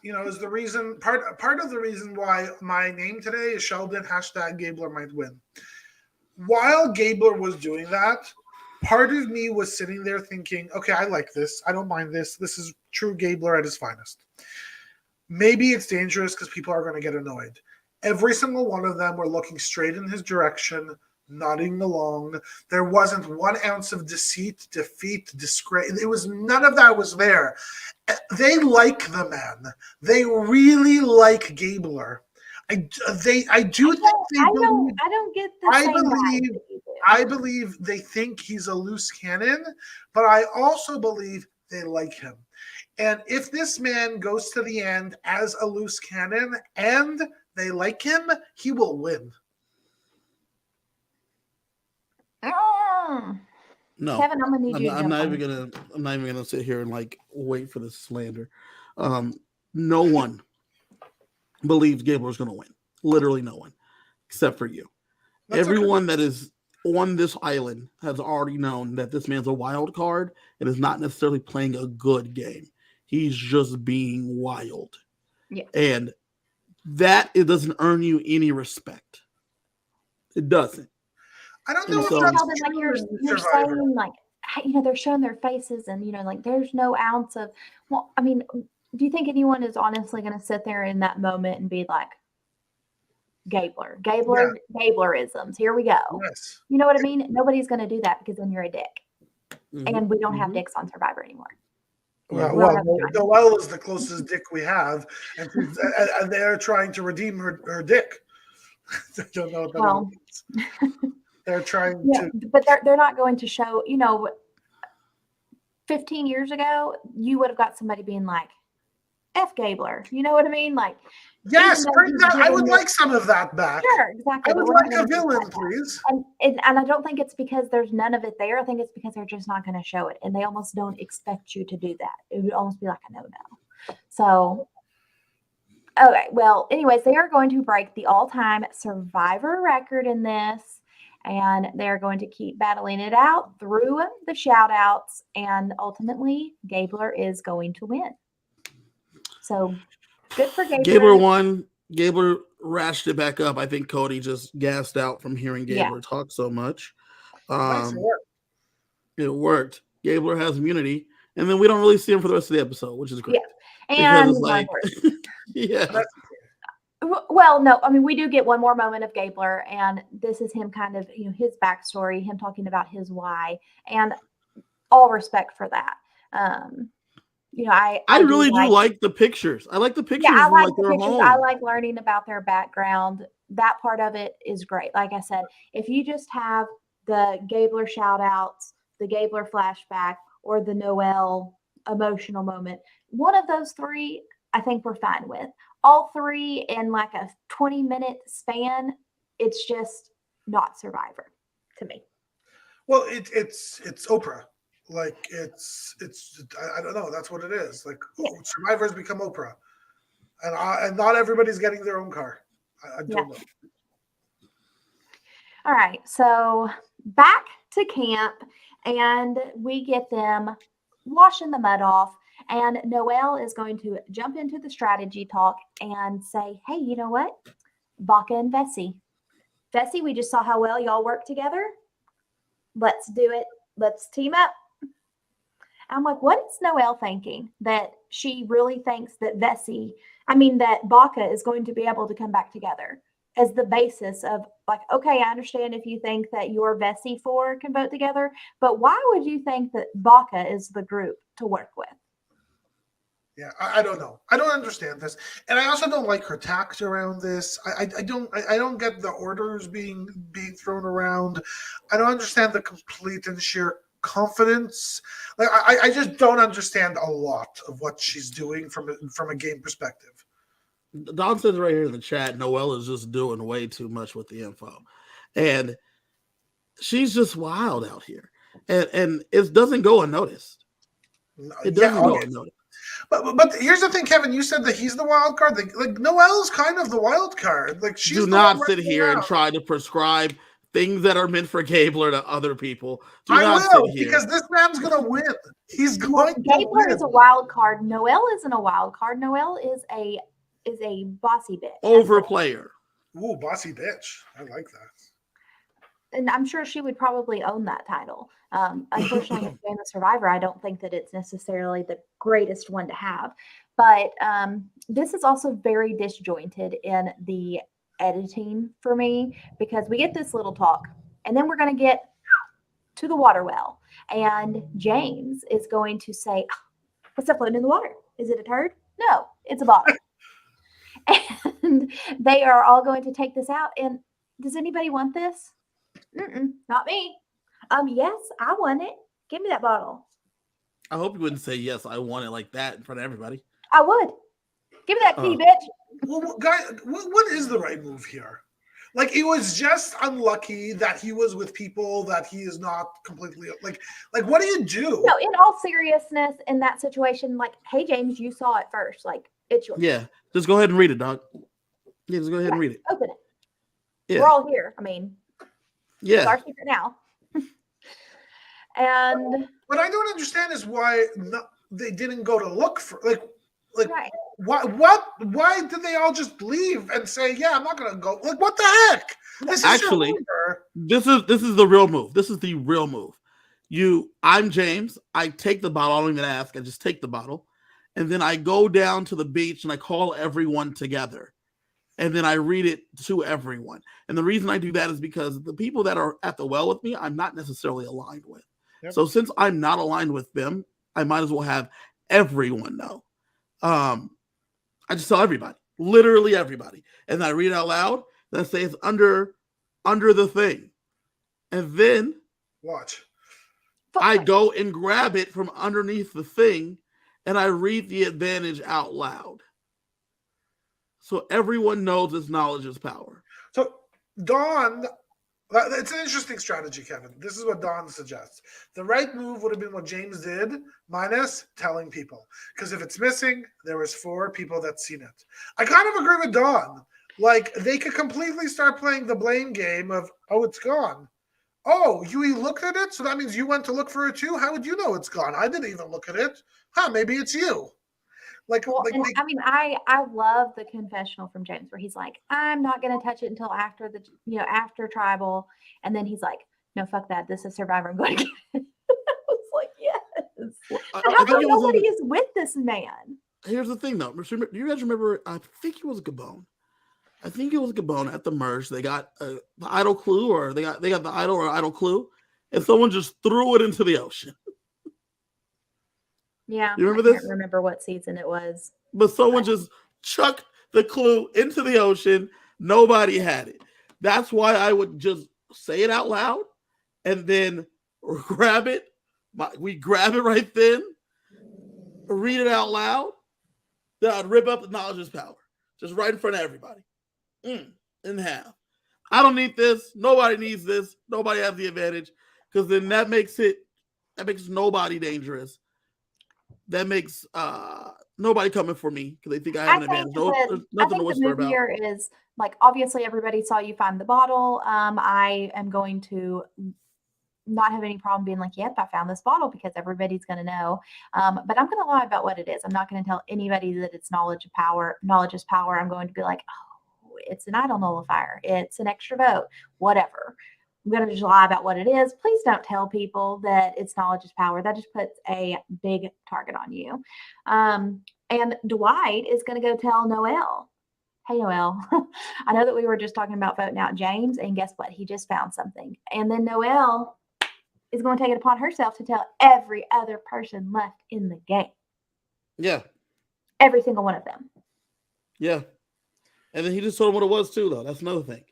is the reason, part of the reason why my name today is Sheldon #Gabler might win. While Gabler was doing that, part of me was sitting there thinking, okay, I like this. I don't mind this. This is true Gabler at his finest. Maybe it's dangerous because people are going to get annoyed. Every single one of them were looking straight in his direction, nodding along. There wasn't 1 ounce of deceit, defeat, disgrace. It was none of that was there. They like the man. They really like Gabler. I do think they believe. I don't get the I believe they think he's a loose cannon, but I also believe they like him. And if this man goes to the end as a loose cannon and they like him, he will win. No, Kevin, I'm gonna need you. I'm not even gonna sit here and like wait for this slander. No one believes Gabler's gonna win. Literally no one, except for you. Everyone that is on this island has already known that this man's a wild card and is not necessarily playing a good game. He's just being wild. Yeah. And that it doesn't earn you any respect. It doesn't. I don't know if that's like you're saying, like, they're showing their faces and, like, there's no ounce of, well, I mean, do you think anyone is honestly going to sit there in that moment and be like, Gablerisms, here we go. Yes. You know what I mean? Nobody's going to do that because then you're a dick. Mm-hmm. And we don't have dicks on Survivor anymore. Well, Noelle is the closest dick we have, and they're trying to redeem her dick. I don't know what that means. They're trying to, but they're not going to show. 15 years ago, you would have got somebody being like, F Gabler. You know what I mean? Like, Yes, even though bring he's that. I given would this- like some of that back. Sure, exactly. I but would we're not like a gonna do villain, that. please. And I don't think it's because there's none of it there. I think it's because they're just not going to show it, and they almost don't expect you to do that. It would almost be like a no. So, okay. Well, anyways, they are going to break the all-time Survivor record in this, and they're going to keep battling it out through the shout-outs, and ultimately, Gabler is going to win. So, good for Gabler. Gabler won. Gabler ratcheted back up. I think Cody just gassed out from hearing Gabler talk so much. Nice work. It worked. Gabler has immunity, and then we don't really see him for the rest of the episode, which is great. Yeah, and because it's like, yeah. Well, no, I mean, we do get one more moment of Gabler, and this is him kind of, his backstory, him talking about his why, and all respect for that. I really do like the pictures. I like the pictures. Yeah, I like the their pictures. home. I like learning about their background. That part of it is great. Like I said, if you just have the Gabler shout outs, the Gabler flashback, or the Noelle emotional moment, one of those three, I think we're fine with. All three in like a 20-minute span, it's just not Survivor to me. Well, it's Oprah. Like it's I don't know. That's what it is. Like Survivors become Oprah, and not everybody's getting their own car. I don't know. All right, so back to camp, and we get them washing the mud off. And Noelle is going to jump into the strategy talk and say, hey, you know what? Baca and Vessi. Vessi, we just saw how well y'all work together. Let's do it. Let's team up. I'm like, what is Noelle thinking? That she really thinks that that Baca is going to be able to come back together as the basis of like, okay, I understand if you think that your Vessi 4 can vote together, but why would you think that Baca is the group to work with? Yeah, I don't know. I don't understand this, and I also don't like her tact around this. I don't get the orders being thrown around. I don't understand the complete and sheer confidence. Like I just don't understand a lot of what she's doing from a game perspective. Don says right here in the chat, Noelle is just doing way too much with the info, and she's just wild out here, and it doesn't go unnoticed. It doesn't go unnoticed. But here's the thing, Kevin. You said that he's the wild card. Like Noelle's kind of the wild card. Like she's do not sit here and try to prescribe things that are meant for Gabler to other people. Because this man's gonna win. He's going to win. Gabler is a wild card. Noelle isn't a wild card. Noelle is a bossy bitch. Overplayer. Ooh, bossy bitch. I like that. And I'm sure she would probably own that title. Unfortunately, in Game of Survivor, I don't think that it's necessarily the greatest one to have. But this is also very disjointed in the editing for me, because we get this little talk, and then we're going to get to the water well. And James is going to say, what's that floating in the water? Is it a turd? No, it's a bottle. And they are all going to take this out. And does anybody want this? Not me. Yes, I want it. Give me that bottle. I hope you wouldn't say yes, I want it like that in front of everybody. I would. Give me that key, bitch. Well, guys, what is the right move here? Like, it was just unlucky that he was with people that he is not completely like. What do you do? No, in all seriousness, in that situation, like, hey, James, you saw it first. Like, it's yours. Yeah, just go ahead and read it, dog. Yeah, just go ahead and read it. Open it. Yeah. We're all here. I mean, yeah, it's our secret now. And what I don't understand is why they didn't go to look for right. Why did they all just leave and say, yeah, I'm not gonna go? Like, what the heck? This is the real move. This is the real move. I'm James. I take the bottle. I don't even ask. I just take the bottle, and then I go down to the beach and I call everyone together, and then I read it to everyone. And the reason I do that is because the people that are at the well with me, I'm not necessarily aligned with. Yep. So since I'm not aligned with them, I might as well have everyone know. I just tell everybody, literally everybody, and then I read it out loud. Then I say it's under the thing, and then watch. I go and grab it from underneath the thing, and I read the advantage out loud. So everyone knows this knowledge is power. So Dawn, it's an interesting strategy, Kevin. This is what Dawn suggests. The right move would have been what James did, minus telling people. Because if it's missing, there was 4 people that seen it. I kind of agree with Dawn. Like, they could completely start playing the blame game of, oh, it's gone. Oh, you looked at it? So that means you went to look for it too? How would you know it's gone? I didn't even look at it. Huh, maybe it's you. Well, and I mean, I love the confessional from James where he's like, I'm not going to touch it until after after tribal. And then he's like, no, fuck that. This is Survivor. I'm going to get it. I was like, yes. Well, But how come nobody is with this man? Here's the thing, though. Do you guys remember? I think it was Gabon. I think it was Gabon at the merge. They got the idol clue, or they got the idol or idol clue, and someone just threw it into the ocean. Yeah, you remember I this? can't remember what season it was. But someone just chucked the clue into the ocean. Nobody had it. That's why I would just say it out loud and then grab it. We grab it right then, read it out loud. Then I'd rip up the knowledge is power, just right in front of everybody. In half. I don't need this. Nobody needs this. Nobody has the advantage, because then that makes nobody dangerous. That makes nobody coming for me because they think I have an advantage. There's nothing to whisper about. Here is like, obviously everybody saw you find the bottle. I am going to not have any problem being like, yep, I found this bottle, because everybody's going to know. But I'm going to lie about what it is. I'm not going to tell anybody that it's knowledge is power. I'm going to be like, oh, it's an idol nullifier. It's an extra vote, whatever. I'm going to just lie about what it is. Please don't tell people that it's knowledge is power. That just puts a big target on you. And Dwight is going to go tell Noelle, hey, Noelle, I know that we were just talking about voting out James, and guess what? He just found something. And then Noelle is going to take it upon herself to tell every other person left in the game. Yeah. Every single one of them. Yeah. And then he just told them what it was too, though. That's another thing.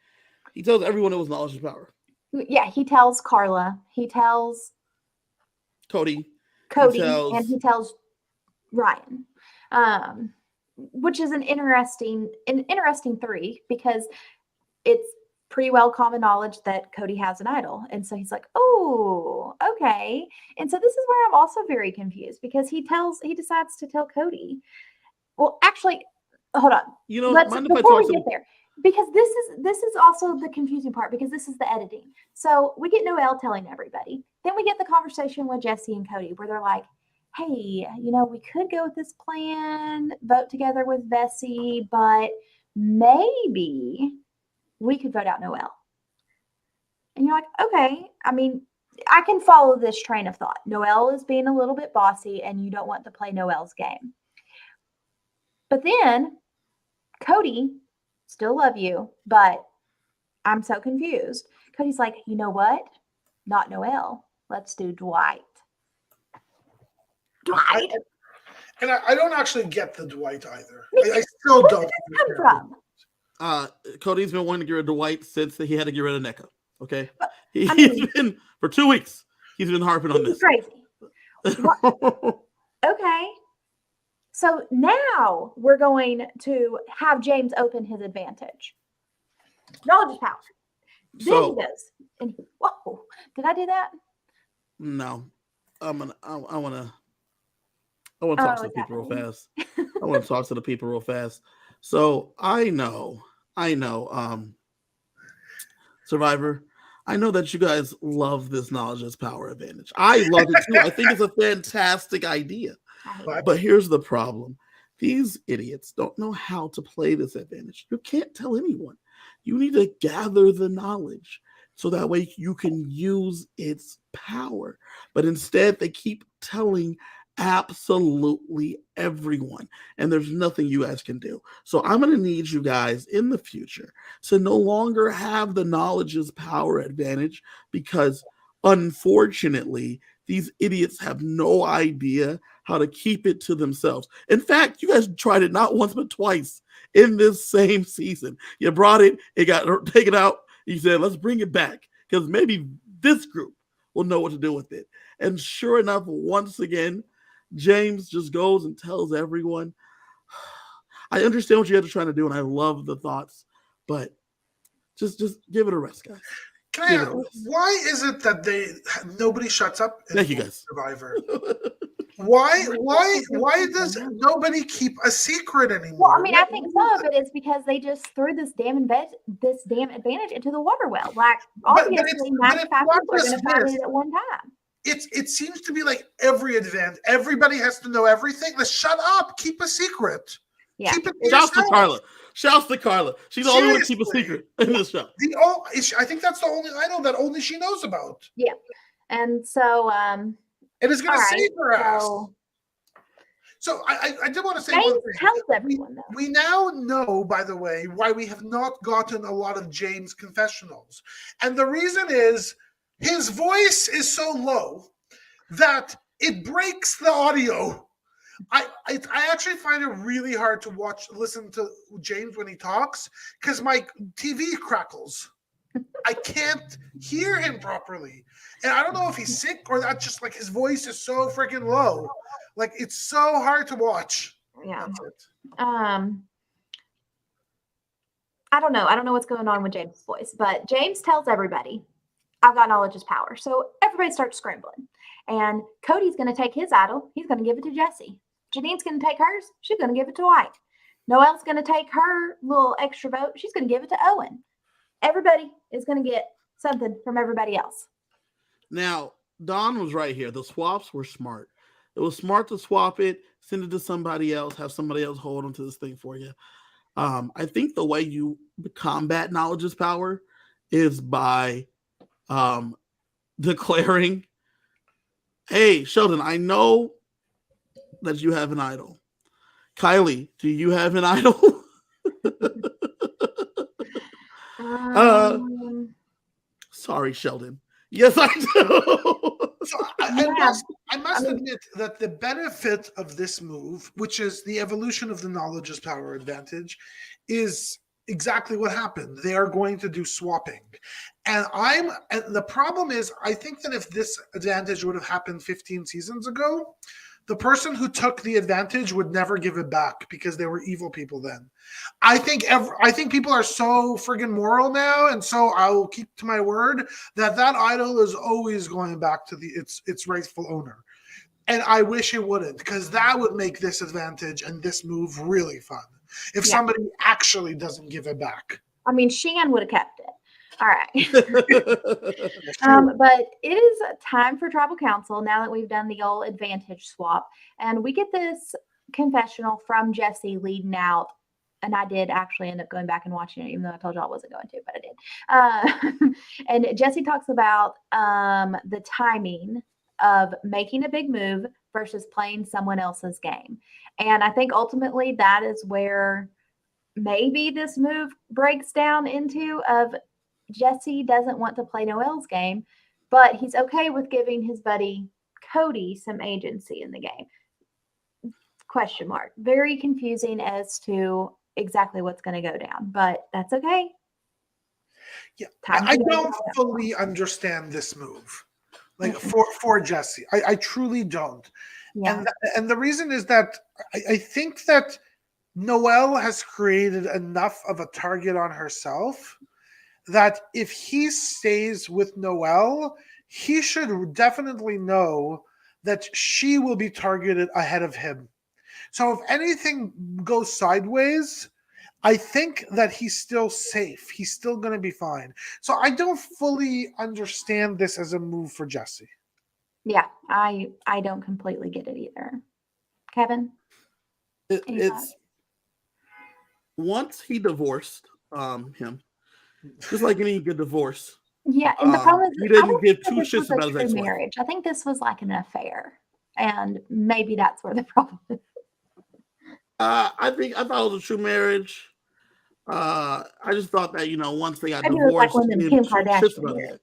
He tells everyone it was knowledge is power. Yeah, he tells Carla. He tells Cody. And he tells Ryan. Which is an interesting 3, because it's pretty well common knowledge that Cody has an idol. And so he's like, oh, okay. And so this is where I'm also very confused, because he decides to tell Cody. Well, actually, hold on. Before we get there, because this is also the confusing part, because this is the editing. So we get Noelle telling everybody. Then we get the conversation with Jesse and Cody where they're like, hey, we could go with this plan, vote together with Vesey, but maybe we could vote out Noelle. And you're like, okay, I mean, I can follow this train of thought. Noelle is being a little bit bossy, and you don't want to play Noelle's game. But then Cody, still love you, but I'm so confused. Cody's like, you know what? Not Noelle. Let's do Dwight. Dwight. I don't actually get the Dwight either. I still don't. Where did this come from? Cody's been wanting to get rid of Dwight since he had to get rid of NECA. Okay, he's been for 2 weeks. He's been harping on this. Crazy. Okay. So now we're going to have James open his advantage. Knowledge is power. Then he goes, and whoa, did I do that? No, I want to talk to the people real fast. I want to talk to the people real fast. So I know, Survivor, I know that you guys love this knowledge is power advantage. I love it too. I think it's a fantastic idea. But here's the problem. These idiots don't know how to play this advantage. You can't tell anyone. You need to gather the knowledge so that way you can use its power. But instead, they keep telling absolutely everyone, and there's nothing you guys can do. So I'm going to need you guys in the future to no longer have the knowledge is power advantage, because unfortunately, these idiots have no idea how to keep it to themselves. In fact, you guys tried it not once but twice in this same season. You brought it, it got taken out. You said, let's bring it back, because maybe this group will know what to do with it. And sure enough, once again, James just goes and tells everyone. I understand what you guys are trying to do, and I love the thoughts, but just give it a rest, guys. Can I ask, why is it that nobody shuts up in Thank you, guys. Survivor? Why does nobody keep a secret anymore? Well, I mean, I think some of it is because they just threw this damn advantage into the water well. Like, obviously, 95 people are going to find it at one time. It seems to be like everybody has to know everything. Let's shut up. Keep a secret. Yeah. Keep it Shouts to Carla. She's the only one to keep a secret in this show. I think that's the only idol that only she knows about. Yeah. And so it is going to save her ass. So I did want to say James one thing. tells everyone, though. We now know, by the way, why we have not gotten a lot of James confessionals. And the reason is his voice is so low that it breaks the audio. I actually find it really hard to listen to James when he talks because my TV crackles. I can't hear him properly. And I don't know if he's sick or that's just like his voice is so freaking low. Like, it's so hard to watch. Yeah. I don't know. I don't know what's going on with James' voice, but James tells everybody, I've got knowledge is power. So everybody starts scrambling. And Cody's going to take his idol. He's going to give it to Jesse. Janine's going to take hers. She's going to give it to White. Noelle's going to take her little extra vote. She's going to give it to Owen. Everybody is going to get something from everybody else. Now, Don was right here. The swaps were smart. It was smart to swap it, send it to somebody else, have somebody else hold onto this thing for you. I think the way you combat knowledge's power is by declaring, hey, Sheldon, I know that you have an idol. Kiley, do you have an idol? Sorry, Sheldon. Yes, I do. So I must admit that the benefit of this move, which is the evolution of the knowledge is power advantage, is exactly what happened. They are going to do swapping. And the problem is, I think that if this advantage would have happened 15 seasons ago, the person who took the advantage would never give it back because they were evil people then. I think people are so friggin' moral now, and so I will keep to my word that idol is always going back to its rightful owner. And I wish it wouldn't, because that would make this advantage and this move really fun. If somebody actually doesn't give it back. I mean, Shan would have kept it. All right. But it is time for tribal council now that we've done the old advantage swap. And we get this confessional from Jesse leading out. And I did actually end up going back and watching it, even though I told you I wasn't going to, but I did. And Jesse talks about the timing of making a big move versus playing someone else's game. And I think ultimately that is where maybe this move breaks down into of Jesse doesn't want to play Noelle's game, but he's okay with giving his buddy Cody some agency in the game. Question mark. Very confusing as to exactly what's going to go down, but that's okay. Yeah, I don't fully understand this move. Like for Jesse, I truly don't. Yeah. And the reason is that I think that Noelle has created enough of a target on herself that if he stays with Noelle, he should definitely know that she will be targeted ahead of him. So if anything goes sideways, I think that he's still safe. He's still going to be fine. So I don't fully understand this as a move for Jesse. Yeah, I don't completely get it either. Kevin? It's once he divorced him, just like any good divorce. Yeah, and the problem is he didn't give two shits about his ex-wife. Marriage. I think this was like an affair, and maybe that's where the problem is. I thought it was a true marriage. I just thought that once they got divorced, like when Kim Kardashian.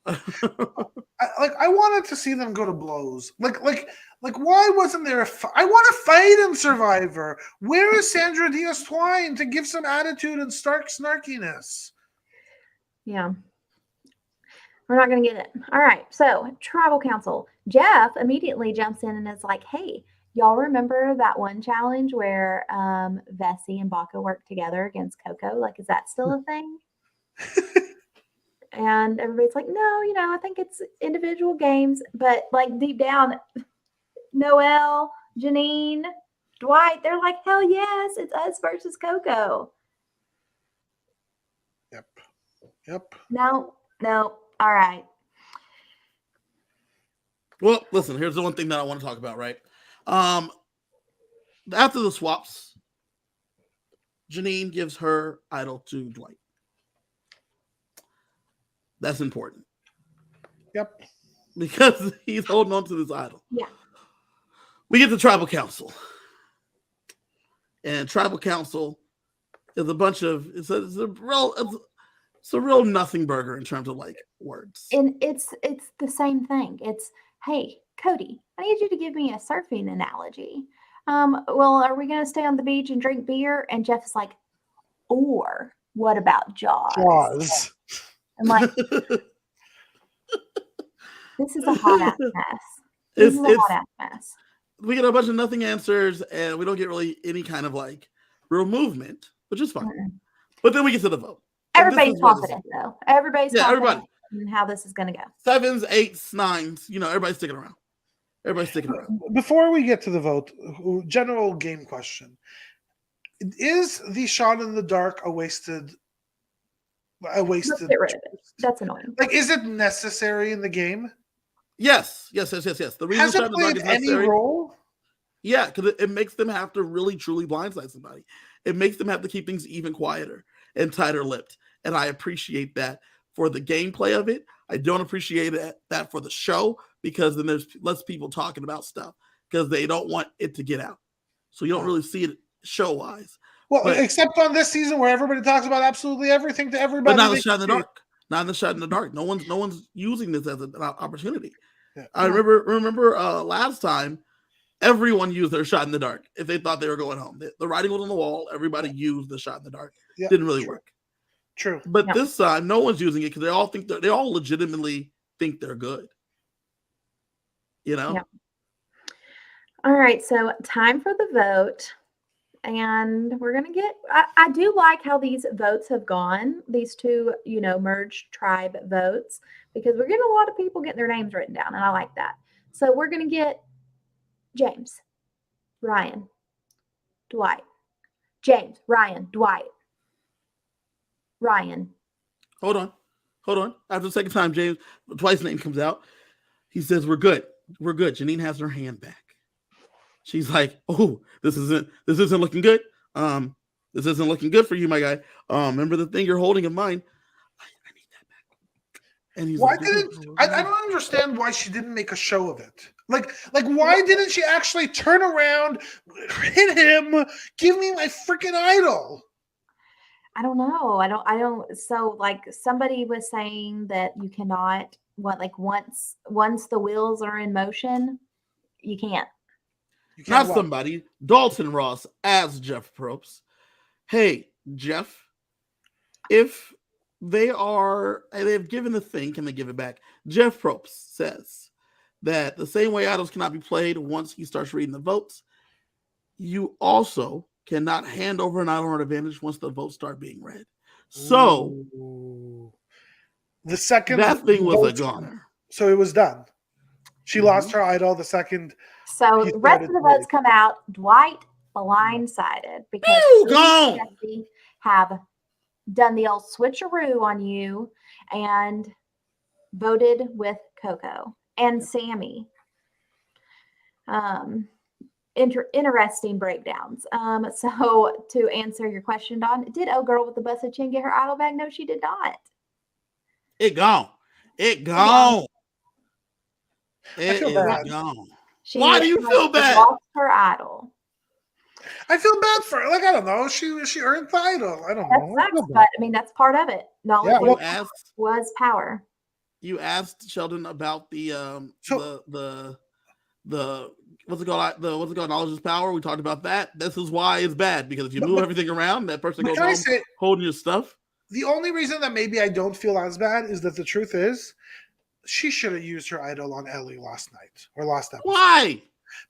I wanted to see them go to blows. Like why wasn't there I want to fight in Survivor. Where is Sandra Diaz-Twine to give some attitude and stark snarkiness? Yeah. We're not going to get it. All right. So, tribal council. Jeff immediately jumps in and is like, hey, y'all remember that one challenge where Vessi and Baca worked together against Coco? Like, is that still a thing? And everybody's like, no, I think it's individual games. But like deep down, Noelle, Janine, Dwight, they're like, hell yes, it's us versus Coco. Yep. No. All right. Well, listen, here's the one thing that I want to talk about, right? After the swaps, Janine gives her idol to Dwight. That's important. Yep. Because he's holding on to this idol. Yeah. We get to tribal council. And tribal council is a bunch of it's a real nothing burger in terms of like words. And it's the same thing. It's, hey, Cody, I need you to give me a surfing analogy. Well, are we gonna stay on the beach and drink beer? And Jeff is like, or what about Jaws? I'm like, this is a hot ass mess. This is a hot ass mess. We get a bunch of nothing answers, and we don't get really any kind of like real movement, which is fine. Mm-mm. But then we get to the vote. Everybody's confident, though. Everybody's confident everybody. in how this is going to go. 7s, 8s, 9s. Everybody's sticking around. Before we get to the vote, general game question: is the shot in the dark a wasted? Let's get rid of it. That's annoying. Like, is it necessary in the game? Yes. The reason Has it played any role? Yeah, because it makes them have to really truly blindside somebody. It makes them have to keep things even quieter and tighter lipped. And I appreciate that for the gameplay of it. I don't appreciate that for the show, because then there's less people talking about stuff because they don't want it to get out. So you don't really see it show-wise. Well, except on this season where everybody talks about absolutely everything to everybody. But not the shot in the dark. Not in the shot in the dark. No one's using this as an opportunity. Yeah. I remember last time everyone used their shot in the dark if they thought they were going home. The writing was on the wall. Everybody used the shot in the dark. Yeah, didn't really work. True. But this time, no one's using it because they all legitimately think they're good. Yeah. All right. So time for the vote. And we're going to get, I do like how these votes have gone, these two, merged tribe votes, because we're getting a lot of people getting their names written down, and I like that. So we're going to get James, Ryan, Dwight. James, Ryan, Dwight. Ryan. Hold on. After the second time, Dwight's name comes out. He says, we're good. Janine has her hand back. She's like, oh, this isn't looking good. This isn't looking good for you, my guy. Remember the thing you're holding in mine? I need that back. And he's I don't understand why she didn't make a show of it. Like why didn't she actually turn around, hit him, give me my freaking idol? I don't know. I don't. So like somebody was saying that you cannot, once the wheels are in motion, you can't. Not somebody. Dalton Ross as Jeff Probst. Hey, Jeff, if they've given the thing, can they give it back? Jeff Probst says that the same way idols cannot be played once he starts reading the votes, you also cannot hand over an idol or an advantage once the votes start being read. So the second that thing was a goner. So it was done. She lost her idol the second. So the rest of the votes come out. Dwight blindsided because Jesse have done the old switcheroo on you and voted with Coco and Sammy. Interesting breakdowns. So to answer your question, Dawn, did old girl with the busted chin get her idol back? No, she did not. It gone. It gone. It is gone. Why do you feel bad? Lost her idol. I feel bad for her. Like, I don't know. She earned the idol. I don't know. Sucks, but I mean, that's part of it. Knowledge was power. You asked Sheldon about the what's it called? Knowledge is power. We talked about that. This is why it's bad, because if you move everything around, that person goes home holding your stuff. The only reason that maybe I don't feel as bad is that the truth is, she should have used her idol on Elie last night or last episode. Why?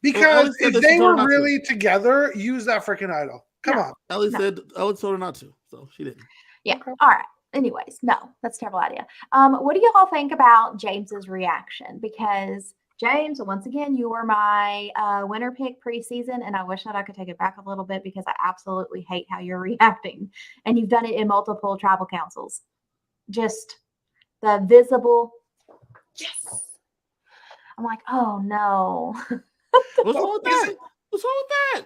Because Ellie said if that she they told her were not to. really together, use that freaking idol. Come on. Ellie No. said Ellie told her not to, so she didn't. Yeah. Okay. All right. Anyways, no, that's a terrible idea. What do y'all think about James's reaction? Because James, once again, you were my winner pick preseason, and I wish that I could take it back a little bit because I absolutely hate how you're reacting, and you've done it in multiple tribal councils. Just the visible. Yes. I'm like, oh no. What's wrong with that? What's wrong with that?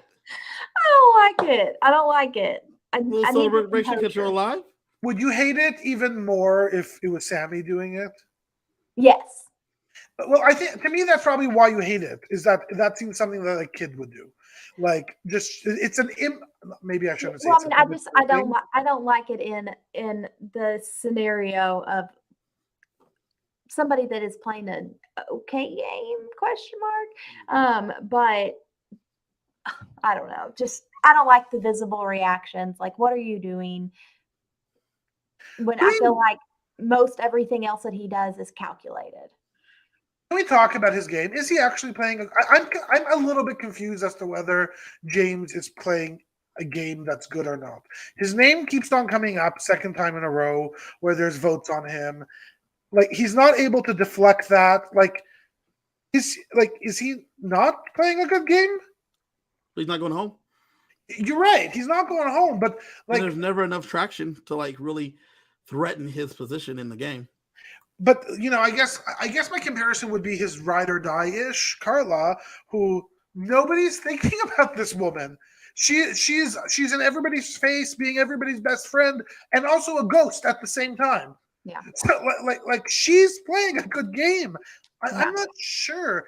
I don't like it. I don't like it. I Little need celebration because you're composure. alive? Would you hate it even more if it was Sammy doing it? Yes. Well, I think to me that's probably why you hate it. Is that seems something that a kid would do, like just it's an maybe I shouldn't say. Well, it's I an mean, I thing. don't like it in the scenario of somebody that is playing an okay game question mark. But I don't know. Just I don't like the visible reactions. Like, what are you doing? When I feel like most everything else that he does is calculated. Can we talk about his game? Is he actually playing? I'm a little bit confused as to whether James is playing a game that's good or not. His name keeps on coming up second time in a row where there's votes on him. Like he's not able to deflect that. Is he not playing a good game? He's not going home. You're right. He's not going home, but And there's never enough traction to like really threaten his position in the game. But I guess my comparison would be his ride or die-ish Carla, who nobody's thinking about this woman. She's in everybody's face, being everybody's best friend, and also a ghost at the same time. Yeah. So like she's playing a good game. I'm not sure.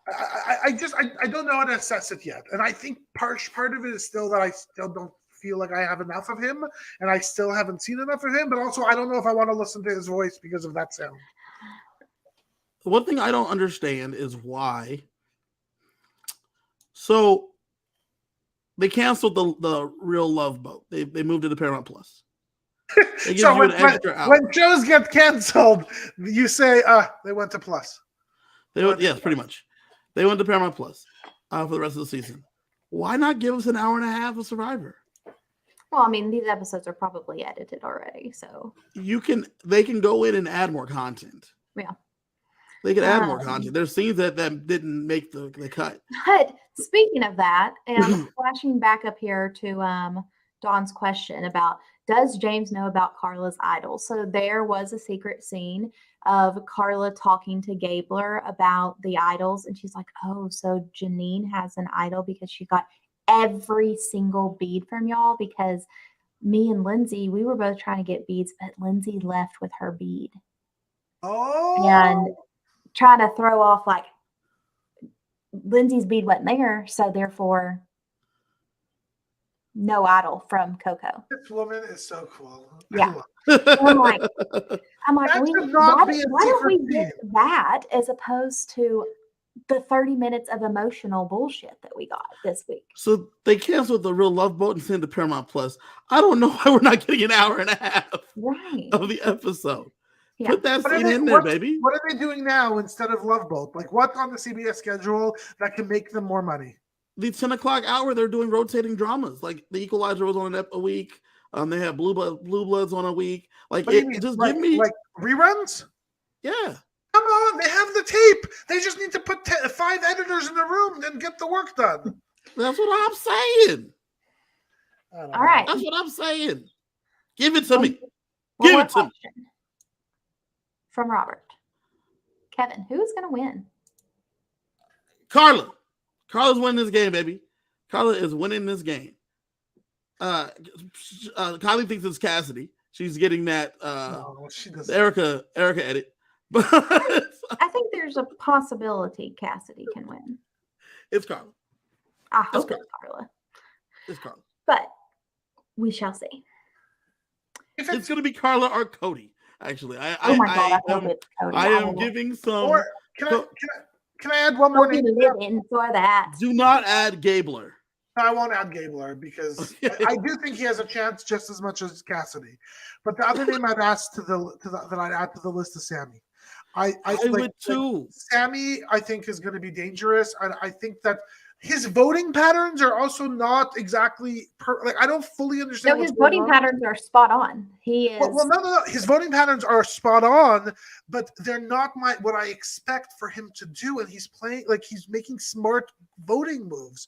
I don't know how to assess it yet, and I think part of it is still that I still don't feel like I have enough of him, and I still haven't seen enough of him. But also, I don't know if I want to listen to his voice because of that sound. One thing I don't understand is why. So they canceled the Real Love Boat. They moved it to Paramount Plus. They give So you an extra hour. when shows get canceled, you say, they went to Plus. Yes, pretty much. They went to Paramount Plus for the rest of the season. Why not give us an hour and a half of Survivor? Well, I mean, these episodes are probably edited already, so they can go in and add more content. Yeah. They can add more content. There's scenes that didn't make the cut. But speaking of that, and flashing back up here to Dawn's question about does James know about Carla's idol? So there was a secret scene of Carla talking to Gabler about the idols, and she's like, "Oh, so Janine has an idol because she got every single bead from y'all because me and Lindsay, we were both trying to get beads, but Lindsay left with her bead." Oh. And trying to throw off like Lindsay's bead wasn't there, so therefore no idol from Coco. This woman is so cool. Yeah. I'm like, That should why not be a don't we secret get that as opposed to the 30 minutes of emotional bullshit that we got this week? So they canceled the Real Love Boat and sent it to Paramount Plus. I don't know why we're not getting an hour and a half of the episode. Yeah. Put that scene in there, baby. What are they doing now instead of Love Boat? Like, what's on the CBS schedule that can make them more money? The 10 o'clock hour, they're doing rotating dramas. Like The Equalizer was on a week. They have Blue Bloods on a week. Like, give me like reruns. Yeah. Come on, they have the tape. They just need to put 5 editors in the room and get the work done. That's what I'm saying. All right. That's what I'm saying. Give it to me. One Give more it to me. question from Robert. Kevin, who is going to win? Carla. Carla's winning this game, baby. Carla is winning this game. Kiley thinks it's Cassidy. She's getting that No, she doesn't. Erica edit. But I think there's a possibility Cassidy can win. It's Carla. I hope it's Carla. It's Carla. But we shall see. It's going to be Carla or Cody. Actually, I hope it's Cody. I am giving some. Or can I add one more name? For that. Do not add Gabler. I won't add Gabler because I do think he has a chance just as much as Cassidy. But the other name I'd add to the list is Sammy. I would too. Sammy, I think, is going to be dangerous. And I think that his voting patterns are also not exactly I don't fully understand No, what's his going voting on. patterns are spot on. He is. Well, no. His voting patterns are spot on, but they're not what I expect for him to do. And he's playing he's making smart voting moves.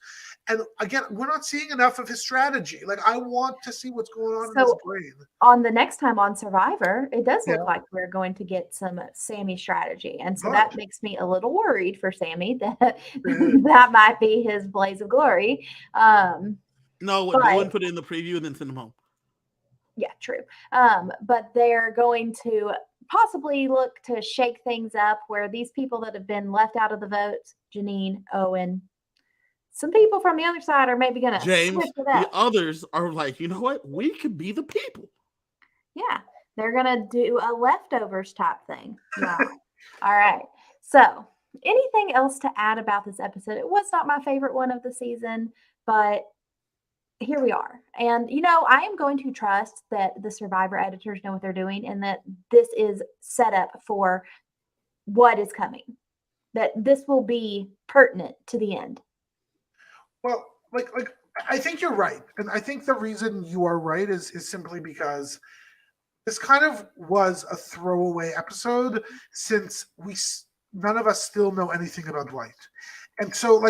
And again, we're not seeing enough of his strategy. Like, I want to see what's going on in his brain. On the next time on Survivor, it does look Yeah. like we're going to get some Sammy strategy. And so Good. that makes me a little worried for Sammy that that might be his blaze of glory. No, they wouldn't put it in the preview and then send him home. Yeah, true. But they're going to possibly look to shake things up where these people that have been left out of the votes, Janine, Owen, some people from the other side are maybe going to James, the others are like, you know what? We could be the people. Yeah, they're going to do a leftovers type thing. Wow. All right. So, anything else to add about this episode? It was not my favorite one of the season, but here we are. And, I am going to trust that the Survivor editors know what they're doing and that this is set up for what is coming, that this will be pertinent to the end. Well, I think you're right. And I think the reason you are right is simply because this kind of was a throwaway episode since none of us still know anything about Dwight. And so,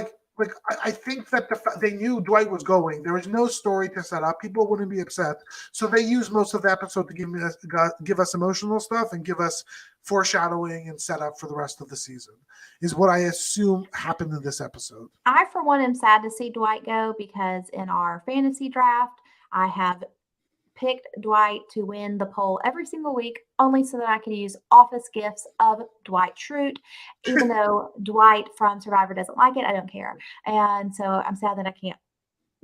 I think that they knew Dwight was going. There was no story to set up. People wouldn't be upset. So they used most of the episode to give us emotional stuff and give us foreshadowing and set up for the rest of the season, is what I assume happened in this episode. I, for one, am sad to see Dwight go because in our fantasy draft, I have picked Dwight to win the poll every single week, only so that I can use office gifts of Dwight Schrute. Even though Dwight from Survivor doesn't like it, I don't care. And so I'm sad that I can't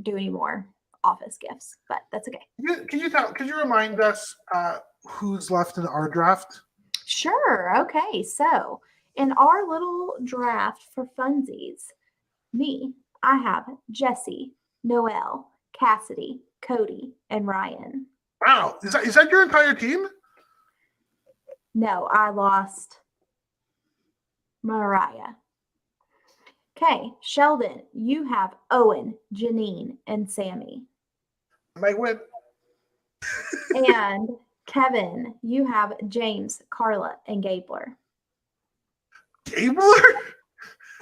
do any more office gifts, but that's okay. Could you remind us who's left in our draft? Sure. Okay. So in our little draft for funsies, I have Jesse, Noelle, Cassidy, Cody, and Ryan. Wow. Is that your entire team? No, I lost Mariah. Okay, Sheldon, you have Owen, Janine, and Sammy. I win. And Kevin, you have James, Carla, and Gabler. Gabler?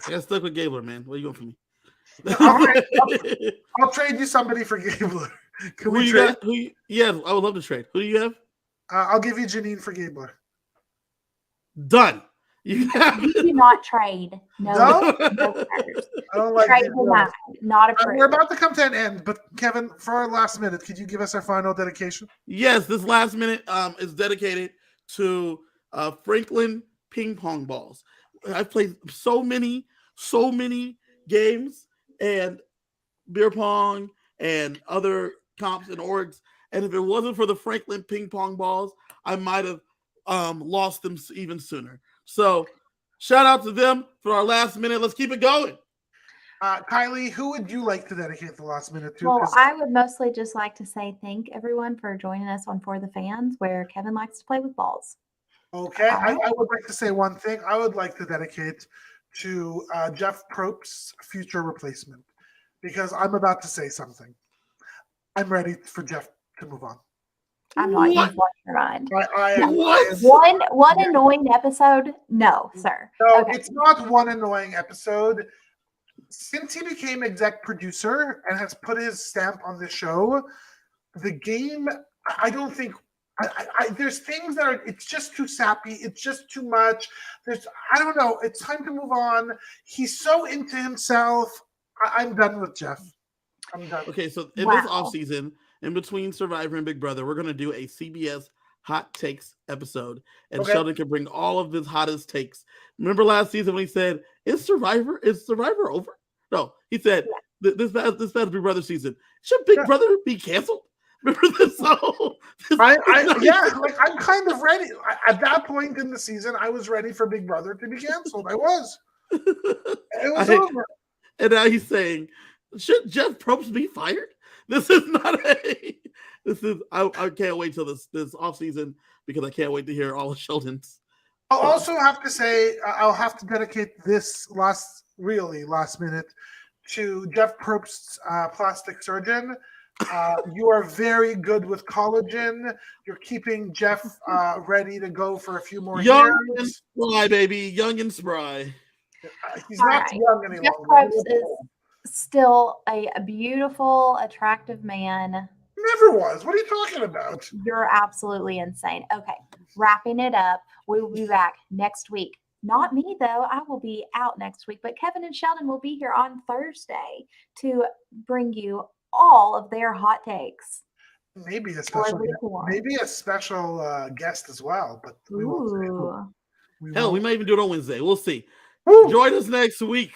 I got stuck with Gabler, man. What are you going for me? I'll trade you somebody for Gabler. Can we trade? Yeah, I would love to trade. Who do you have? I'll give you Janine for Gabler. Done. You do not trade. No. I don't like trade denied. Not approved. We're about to come to an end, but Kevin, for our last minute, could you give us our final dedication? Yes, this last minute is dedicated to Franklin ping pong balls. I've played so many games and beer pong and other comps and orgs, and if it wasn't for the Franklin ping pong balls, I might have lost them even sooner. So shout out to them for our last minute. Let's keep it going. Kiley, who would you like to dedicate the last minute to? Well, I would mostly just like to say thank everyone for joining us on For the Fans, where Kevin likes to play with balls. Okay, I would like to say one thing. I would like to dedicate to Jeff Probst's future replacement, because I'm about to say something. I'm ready for Jeff to move on. I'm not even watching your mind. One annoying episode? No, sir. No, okay. It's not one annoying episode. Since he became exec producer and has put his stamp on the show, the game, I don't think, there's things that are, it's just too sappy. It's just too much. I don't know. It's time to move on. He's so into himself. I'm done with Jeff. I'm done. Okay, so in this offseason, in between Survivor and Big Brother, we're going to do a CBS Hot Takes episode. And Sheldon can bring all of his hottest takes. Remember last season when he said, Is Survivor over? No, he said, this past Big Brother season, should Big Brother be canceled? Remember this? I'm kind of ready. At that point in the season, I was ready for Big Brother to be canceled. I was. It was over. And now he's saying, should Jeff Probst be fired? This is not I can't wait till this off season, because I can't wait to hear all of Sheldon's I'll also have to say, I'll have to dedicate this last minute to Jeff Probst's plastic surgeon. You are very good with collagen. You're keeping Jeff ready to go for a few more Young and years. spry, baby. Young and spry. He's All not right. young any Jeff longer. Probst is still a beautiful, attractive man. Never was. What are you talking about? You're absolutely insane. Okay, wrapping it up. We will be back next week. Not me, though. I will be out next week, but Kevin and Sheldon will be here on Thursday to bring you all of their hot takes. Maybe a Or special, lukewarm. guest as well. But we won't say who. Ooh. Hell, we might even do it on Wednesday. We'll see. Woo! Join us next week.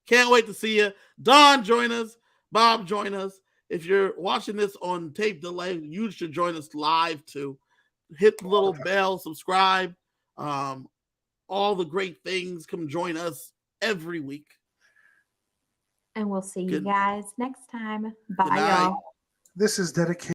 Can't wait to see you. Don, join us. Bob, join us. If you're watching this on tape delay, you should join us live too. Hit the little bell, subscribe. All the great things. Come join us every week. And we'll see you Good- guys next time. Bye, night. y'all. This is dedicated.